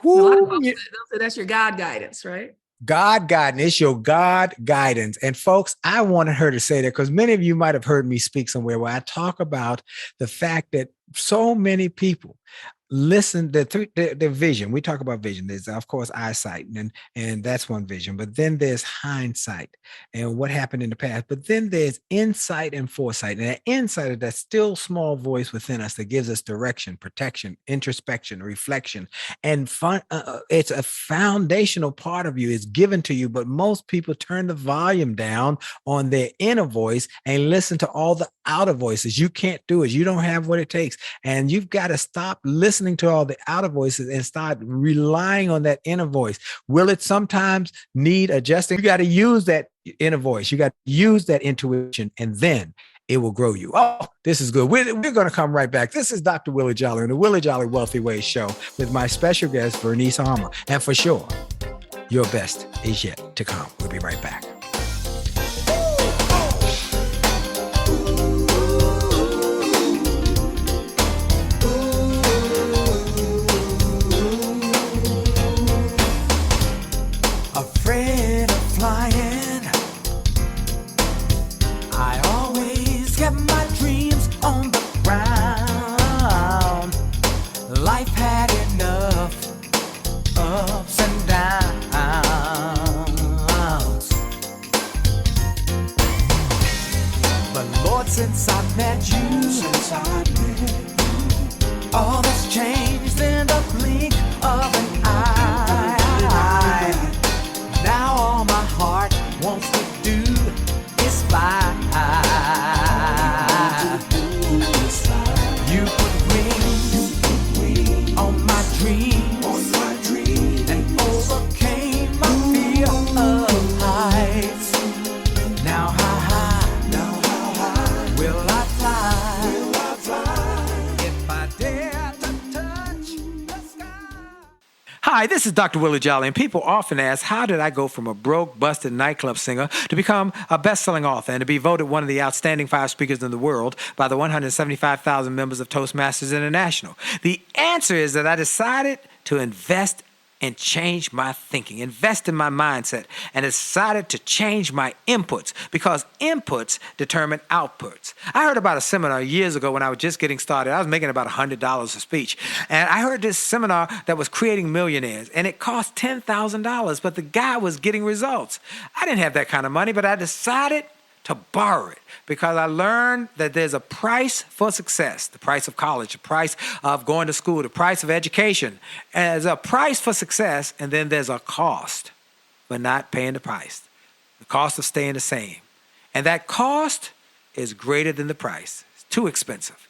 Woo, a lot of folks, they'll say that's your God guidance, right? God guidance. It's your God guidance. And folks, I wanted her to say that because many of you might have heard me speak somewhere where I talk about the fact that so many people listen, the vision. We talk about vision. There's, of course, eyesight, and that's one vision. But then there's hindsight and what happened in the past. But then there's insight and foresight. And that insight is that still small voice within us that gives us direction, protection, introspection, reflection. And it's a foundational part of you. It's given to you. But most people turn the volume down on their inner voice and listen to all the outer voices. You can't do it. You don't have what it takes. And you've got to stop listening to all the outer voices and start relying on that inner voice. Will it sometimes need adjusting? You got to use that inner voice. You got to use that intuition, and then it will grow you. Oh, this is good. We're going to come right back. This is Dr. Willie Jolley on the Willie Jolley Wealthy Ways Show with my special guest, Vernice Armour. And for sure, your best is yet to come. We'll be right back. Afraid of flying, I always kept my dreams on the ground. Life had enough ups and downs, but Lord, since I met you, all that's changed in the blink of an eye. Now all my heart wants to do is fly. You put wings on my dreams and overcame my fear of heights. Now how high will I fly? If I dare to touch the sky. Hi, this is Dr. Willie Jolley, and people often ask, how did I go from a broke, busted nightclub singer to become a best-selling author and to be voted one of the outstanding 5 speakers in the world by the 175,000 members of Toastmasters International? The answer is that I decided to invest and change my thinking, invest in my mindset, and decided to change my inputs, because inputs determine outputs. I heard about a seminar years ago when I was just getting started. I was making about $100 a speech. And I heard this seminar that was creating millionaires, and it cost $10,000, but the guy was getting results. I didn't have that kind of money, but I decided to borrow it, because I learned that there's a price for success, the price of college, the price of going to school, the price of education. And there's a price for success, and then there's a cost for not paying the price, the cost of staying the same. And that cost is greater than the price. It's too expensive.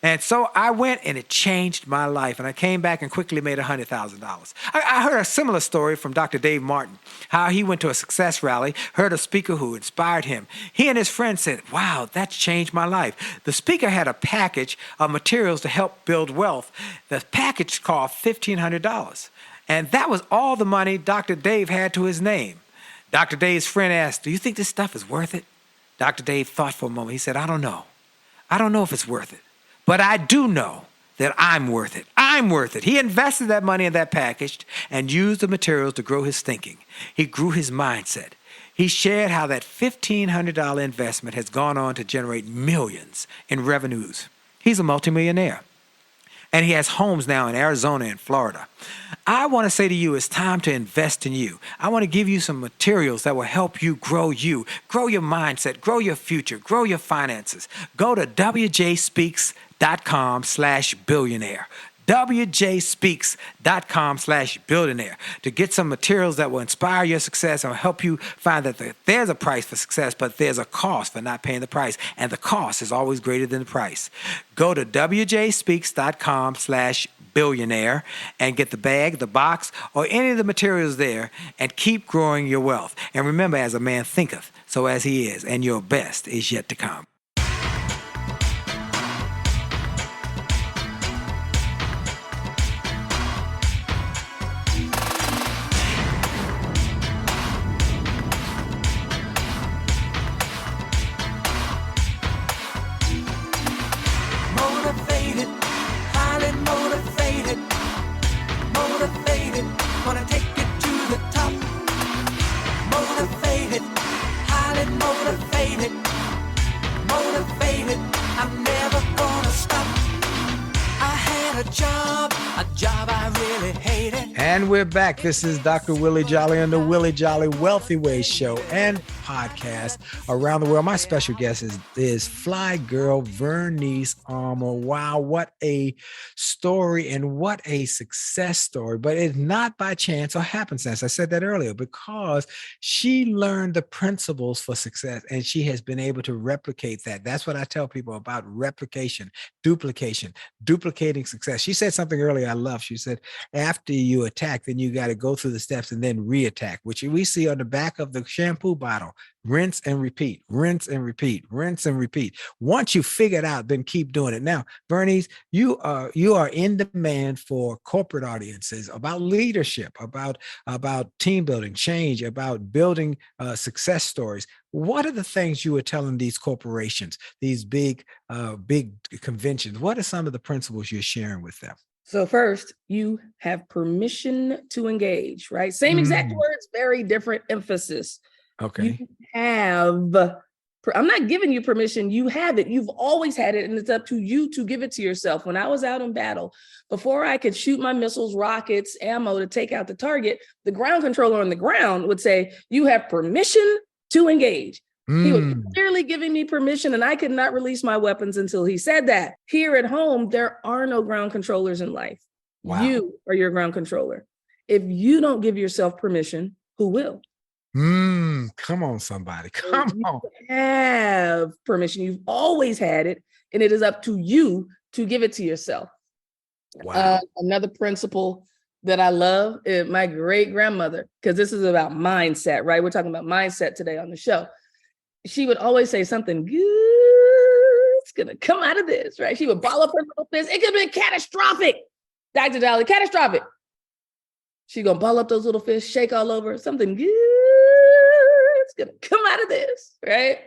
And so I went, and it changed my life. And I came back and quickly made $100,000. I heard a similar story from Dr. Dave Martin, how he went to a success rally, heard a speaker who inspired him. He and his friends said, wow, that's changed my life. The speaker had a package of materials to help build wealth. The package cost $1,500. And that was all the money Dr. Dave had to his name. Dr. Dave's friend asked, do you think this stuff is worth it? Dr. Dave thought for a moment. He said, I don't know. I don't know if it's worth it. But I do know that I'm worth it. I'm worth it. He invested that money in that package and used the materials to grow his thinking. He grew his mindset. He shared how that $1,500 investment has gone on to generate millions in revenues. He's a multimillionaire. And he has homes now in Arizona and Florida. I want to say to you, it's time to invest in you. I want to give you some materials that will help you, grow your mindset, grow your future, grow your finances. Go to wjspeaks.com/billionaire. wjspeaks.com/billionaire to get some materials that will inspire your success or help you find that there's a price for success, but there's a cost for not paying the price. And the cost is always greater than the price. Go to wjspeaks.com/billionaire and get the bag, the box, or any of the materials there and keep growing your wealth. And remember, as a man thinketh, so as he is, and your best is yet to come. Motivated, highly motivated, motivated, wanna take it to the top. Motivated, highly motivated, motivated, I'm never gonna stop. I had a job I really hated. And we're back. This is Dr. Willie Jolley on the Willie Jolley Wealthy Ways show and podcast around the world. My special guest is FlyGirl Vernice Armour. Wow, what a story and what a success story. But it's not by chance or happenstance. I said that earlier because she learned the principles for success and she has been able to replicate that. That's what I tell people about replication, duplicating success. She said something earlier I love. She said, after you attack, then you got to go through the steps and then re-attack, which we see on the back of the shampoo bottle. Rinse and repeat, rinse and repeat, rinse and repeat. Once you figure it out, then keep doing it. Now, Vernice, you are in demand for corporate audiences about leadership, about team building, change, about building success stories. What are the things you are telling these corporations, these big conventions? What are some of the principles you're sharing with them? So first, you have permission to engage, right? Same exact words, very different emphasis. Okay. You have, I'm not giving you permission. You have it. You've always had it. And it's up to you to give it to yourself. When I was out in battle, before I could shoot my missiles, rockets, ammo to take out the target, the ground controller on the ground would say, you have permission to engage. He was clearly giving me permission and I could not release my weapons until he said that. Here at home, there are no ground controllers in life. Wow. You are your ground controller. If you don't give yourself permission, who will? Come on, somebody. Come on. You have permission. You've always had it, and it is up to you to give it to yourself. Wow. Another principle that I love is my great grandmother, because this is about mindset, right? We're talking about mindset today on the show. She would always say something good's gonna come out of this, right? She would ball up her little fist. It could have been catastrophic, Dr. Jolley, catastrophic. She gonna ball up those little fists, shake all over. Something good's gonna come out of this, right?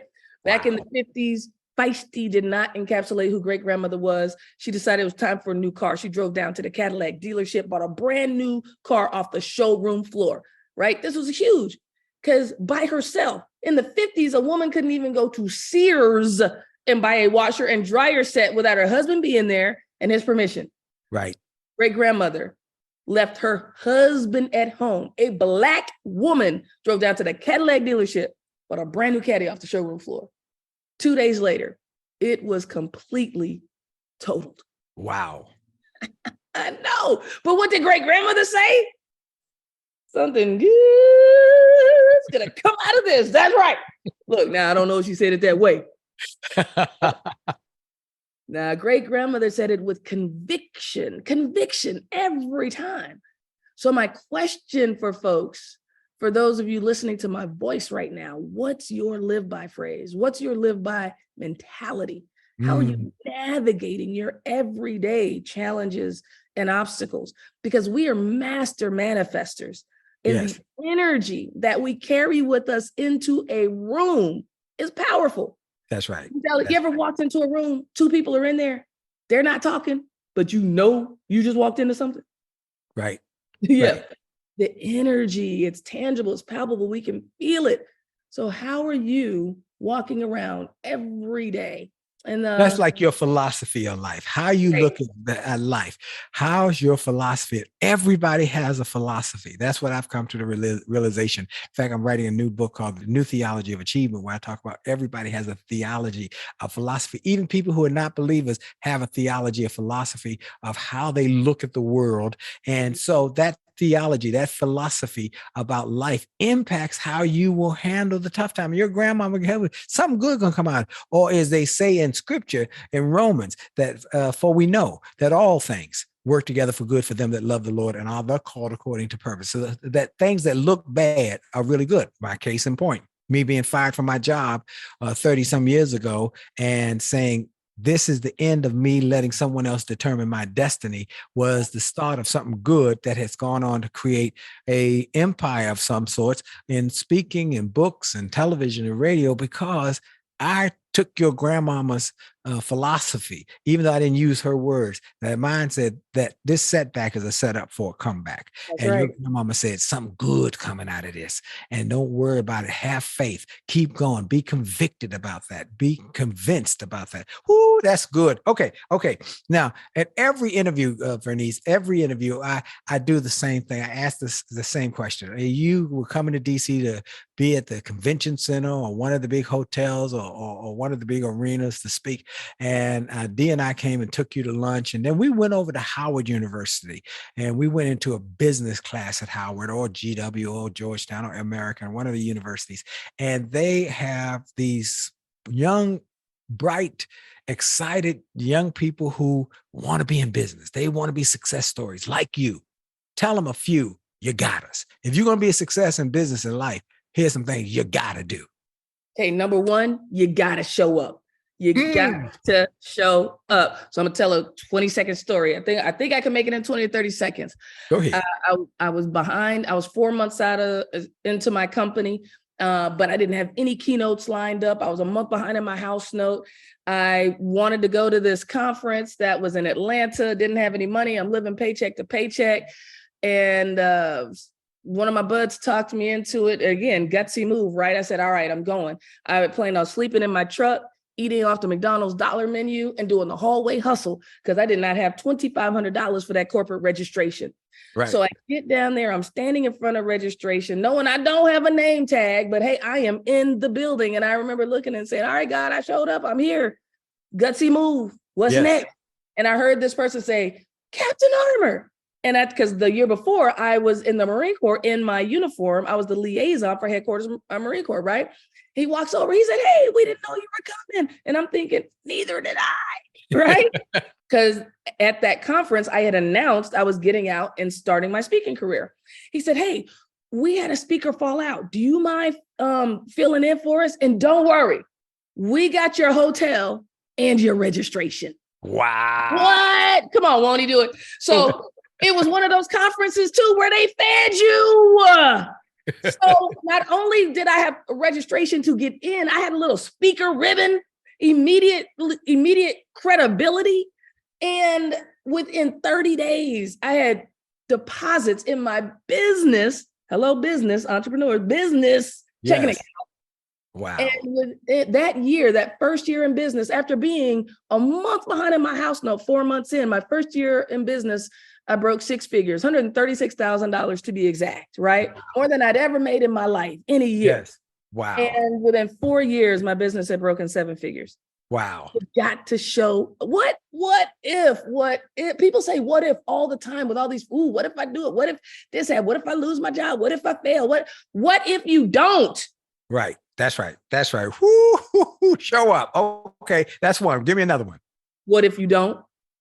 Back in the 50s, feisty did not encapsulate who great grandmother was. She decided it was time for a new car. She drove down to the Cadillac dealership, bought a brand new car off the showroom floor, right? This was huge because by herself, in the 50s, a woman couldn't even go to Sears and buy a washer and dryer set without her husband being there and his permission. Right. Great grandmother left her husband at home. A Black woman drove down to the Cadillac dealership, bought a brand new Caddy off the showroom floor. 2 days later, it was completely totaled. Wow. I know. But what did great grandmother say? Something good is going to come out of this. That's right. Look, now I don't know if she said it that way. Now, great grandmother said it with conviction every time. So my question for folks, for those of you listening to my voice right now, what's your live by phrase? What's your live by mentality? How are you navigating your everyday challenges and obstacles? Because we are master manifestors. And the energy that we carry with us into a room is powerful. That's right. You ever walked into a room, two people are in there, they're not talking, but you know you just walked into something? Right. Yeah. Right. The energy, it's tangible, it's palpable, we can feel it. So how are you walking around every day And that's like your philosophy of life, how you right. look at life. How's your philosophy? Everybody has a philosophy. That's what I've come to the realization. In fact, I'm writing a new book called The New Theology of Achievement, where I talk about everybody has a theology, a philosophy. Even people who are not believers have a theology, a philosophy of how they look at the world. And so that theology, that philosophy about life impacts how you will handle the tough time. Your grandmama, something good gonna come out. Or as they say in scripture in Romans, that for we know that all things work together for good for them that love the Lord and are the called according to purpose. So that things that look bad are really good. My case in point, me being fired from my job 30 some years ago and saying, this is the end of me letting someone else determine my destiny, was the start of something good that has gone on to create an empire of some sorts in speaking and books and television and radio, because I took your grandmama's philosophy, even though I didn't use her words, that mine said that this setback is a setup for a comeback. That's and right. Your grandmama said something good coming out of this. And don't worry about it. Have faith. Keep going. Be convicted about that. Be convinced about that. Whoo, that's good. Okay. Now, at every interview, Vernice, every interview, I do the same thing. I ask the same question. You were coming to DC to be at the convention center or one of the big hotels or one of the big arenas to speak. And Dee and I came and took you to lunch. And then we went over to Howard University and we went into a business class at Howard or GW or Georgetown or American, one of the universities. And they have these young, bright, excited young people who want to be in business. They want to be success stories like you. Tell them a few. You got us. If you're going to be a success in business and life, here's some things you got to do. Okay, number one, you got to show up. You got to show up. So I'm gonna tell a 20-second story. I think I can make it in 20 or 30 seconds. Go ahead. I was behind. I was 4 months into my company, but I didn't have any keynotes lined up. I was a month behind in my house note. I wanted to go to this conference that was in Atlanta. Didn't have any money. I'm living paycheck to paycheck, and one of my buds talked me into it. Again, gutsy move, right? I said, all right, I'm going. I planned on sleeping in my truck, eating off the McDonald's dollar menu and doing the hallway hustle because I did not have $2,500 for that corporate registration. Right. So I get down there, I'm standing in front of registration, knowing I don't have a name tag, but hey, I am in the building. And I remember looking and saying, all right, God, I showed up. I'm here. Gutsy move. What's next? And I heard this person say, Captain Armour. And because the year before I was in the Marine Corps in my uniform, I was the liaison for headquarters Marine Corps, right? He walks over, he said, hey, we didn't know you were coming. And I'm thinking, neither did I, right? Because at that conference, I had announced I was getting out and starting my speaking career. He said, hey, we had a speaker fall out. Do you mind filling in for us? And don't worry, we got your hotel and your registration. Wow. What? Come on, won't he do it? So it was one of those conferences too, where they fed you. So not only did I have a registration to get in, I had a little speaker ribbon, immediate credibility. And within 30 days, I had deposits in my business. Hello, business, entrepreneur, business checking account. Wow. And that year, that first year in business, after being a month behind in my house note, 4 months in, my first year in business, I broke six figures, $136,000 to be exact, right? More than I'd ever made in my life in a year. Yes. Wow. And within 4 years, my business had broken seven figures. Wow. You got to show what if people say, what if all the time with all these, what if I do it? What if this happened? What if I lose my job? What if I fail? What if you don't? Right. That's right. That's right. Woo, show up. Okay. That's one. Give me another one. What if you don't?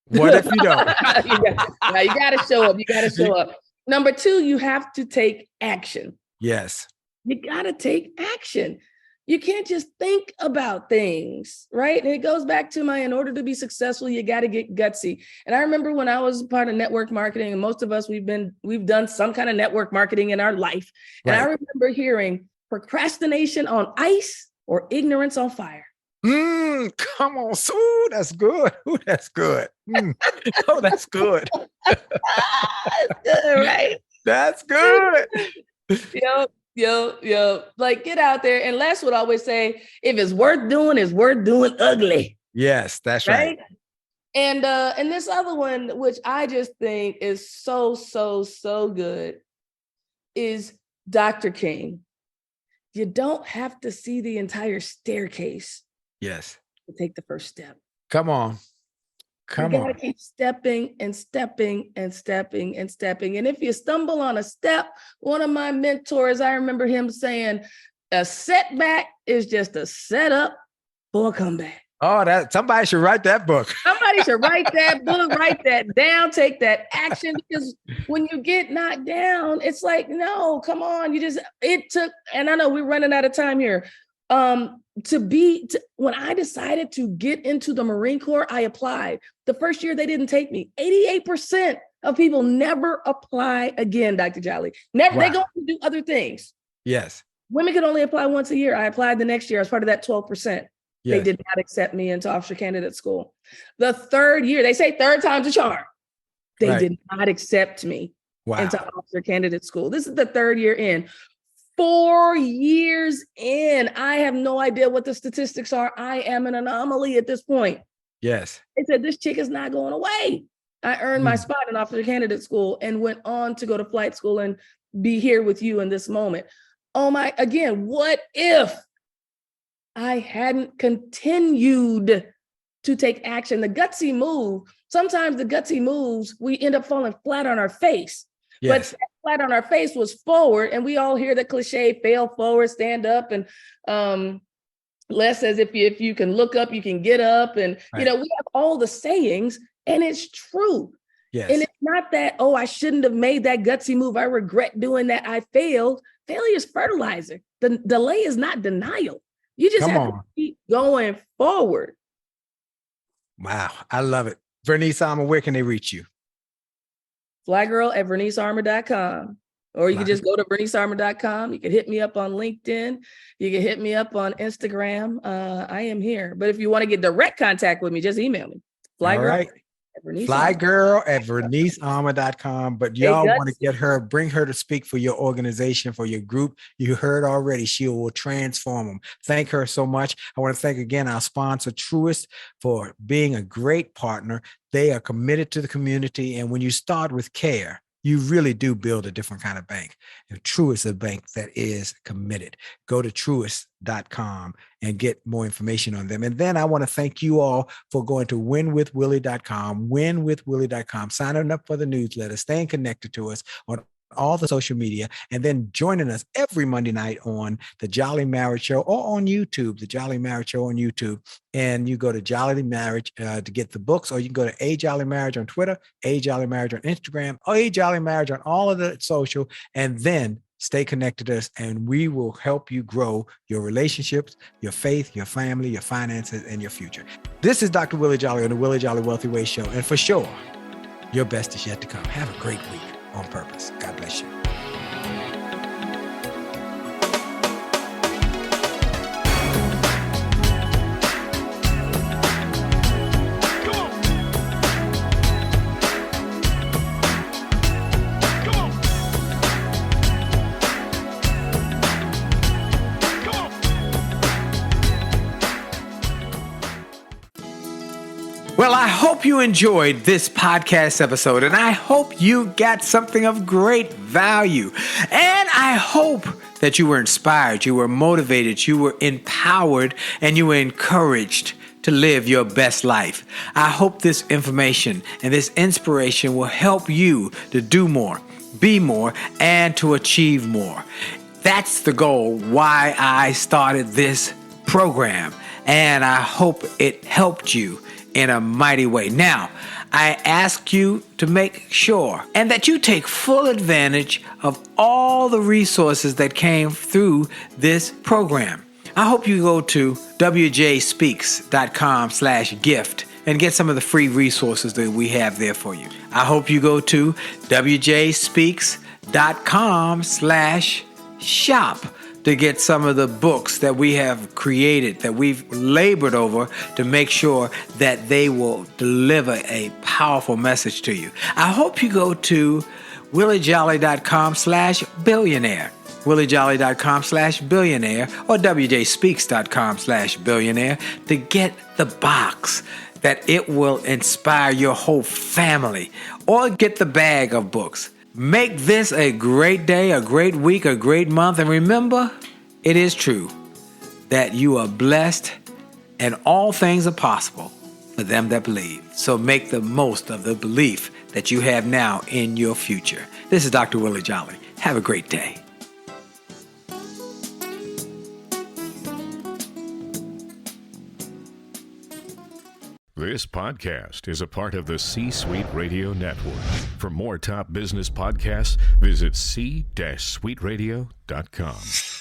What if you don't? Now you got to show up. You got to show up. Number two, you have to take action. Yes. You got to take action. You can't just think about things, right? And it goes back to in order to be successful, you got to get gutsy. And I remember when I was part of network marketing, and most of us, we've done some kind of network marketing in our life. And I remember hearing procrastination on ice or ignorance on fire. Come on. Ooh, that's good. Ooh, that's good. Oh, that's good. That's good, right? That's good. Yo. Like, get out there. And Les would always say, if it's worth doing ugly. Yes, that's right. And this other one, which I just think is so good, is Dr. King. You don't have to see the entire staircase. Yes. To take the first step. Come on. You gotta keep stepping and stepping and stepping and stepping. And if you stumble on a step, one of my mentors, I remember him saying, a setback is just a setup for a comeback. Oh, that somebody should write that book. Somebody should write that book, write that down, take that action. Because when you get knocked down, it's like, no, come on. It took, and I know we're running out of time here. When I decided to get into the Marine Corps, I applied. The first year they didn't take me. 88% of people never apply again, Dr. Jolley. Never. Wow. They go to do other things. Yes. Women could only apply once a year. I applied the next year as part of that 12%. Yes. They did not accept me into officer candidate school. The third year, they say third time's a charm. They did not accept me into officer candidate school. This is the third year in. 4 years in, I have no idea what the statistics are. I am an anomaly at this point. Yes. They said, this chick is not going away. I earned my spot in officer candidate school and went on to go to flight school and be here with you in this moment. Again, what if I hadn't continued to take action? The gutsy move, sometimes the gutsy moves, we end up falling flat on our face. Yes. But flat on our face was forward, and we all hear the cliche, fail forward, stand up, and Les says if you can look up, you can get up, and we have all the sayings, and it's true. Yes. And it's not that, I shouldn't have made that gutsy move. I regret doing that. I failed. Failure is fertilizer. The delay is not denial. You just have to keep going forward. Wow, I love it. Vernice Armour, where can they reach you? FlyGirl at VerniceArmour.com. Or you can just go to VerniceArmour.com. You can hit me up on LinkedIn. You can hit me up on Instagram. I am here. But if you want to get direct contact with me, just email me. FlyGirl at VerniceArmour.com. But y'all want to get her, bring her to speak for your organization, for your group. You heard already, she will transform them. Thank her so much. I want to thank again our sponsor, Truist, for being a great partner. They are committed to the community. And when you start with care, you really do build a different kind of bank. And Truist is a bank that is committed. Go to truist.com and get more information on them. And then I want to thank you all for going to winwithwillie.com, winwithwillie.com, signing up for the newsletter, staying connected to us on all the social media, and then joining us every Monday night on the Jolley Marriage Show or on YouTube, the Jolley Marriage Show on YouTube. And you go to Jolley Marriage to get the books, or you can go to A Jolley Marriage on Twitter, A Jolley Marriage on Instagram, or A Jolley Marriage on all of the social, and then stay connected to us, and we will help you grow your relationships, your faith, your family, your finances, and your future. This is Dr. Willie Jolley on the Willie Jolley Wealthy Way Show. And for sure, your best is yet to come. Have a great week on purpose. God bless you. Well, I hope you enjoyed this podcast episode, and I hope you got something of great value. And I hope that you were inspired, you were motivated, you were empowered, and you were encouraged to live your best life. I hope this information and this inspiration will help you to do more, be more, and to achieve more. That's the goal why I started this program, and I hope it helped you in a mighty way. Now, I ask you to make sure and that you take full advantage of all the resources that came through this program. I hope you go to wjspeaks.com/gift and get some of the free resources that we have there for you. I hope you go to wjspeaks.com/shop to get some of the books that we have created, that we've labored over to make sure that they will deliver a powerful message to you. I hope you go to williejolly.com/billionaire. williejolly.com/billionaire or wjspeaks.com/billionaire to get the box that it will inspire your whole family, or get the bag of books. Make this a great day, a great week, a great month, and remember, it is true that you are blessed and all things are possible for them that believe. So make the most of the belief that you have now in your future. This is Dr. Willie Jolley. Have a great day. This podcast is a part of the C-Suite Radio Network. For more top business podcasts, visit c-suiteradio.com.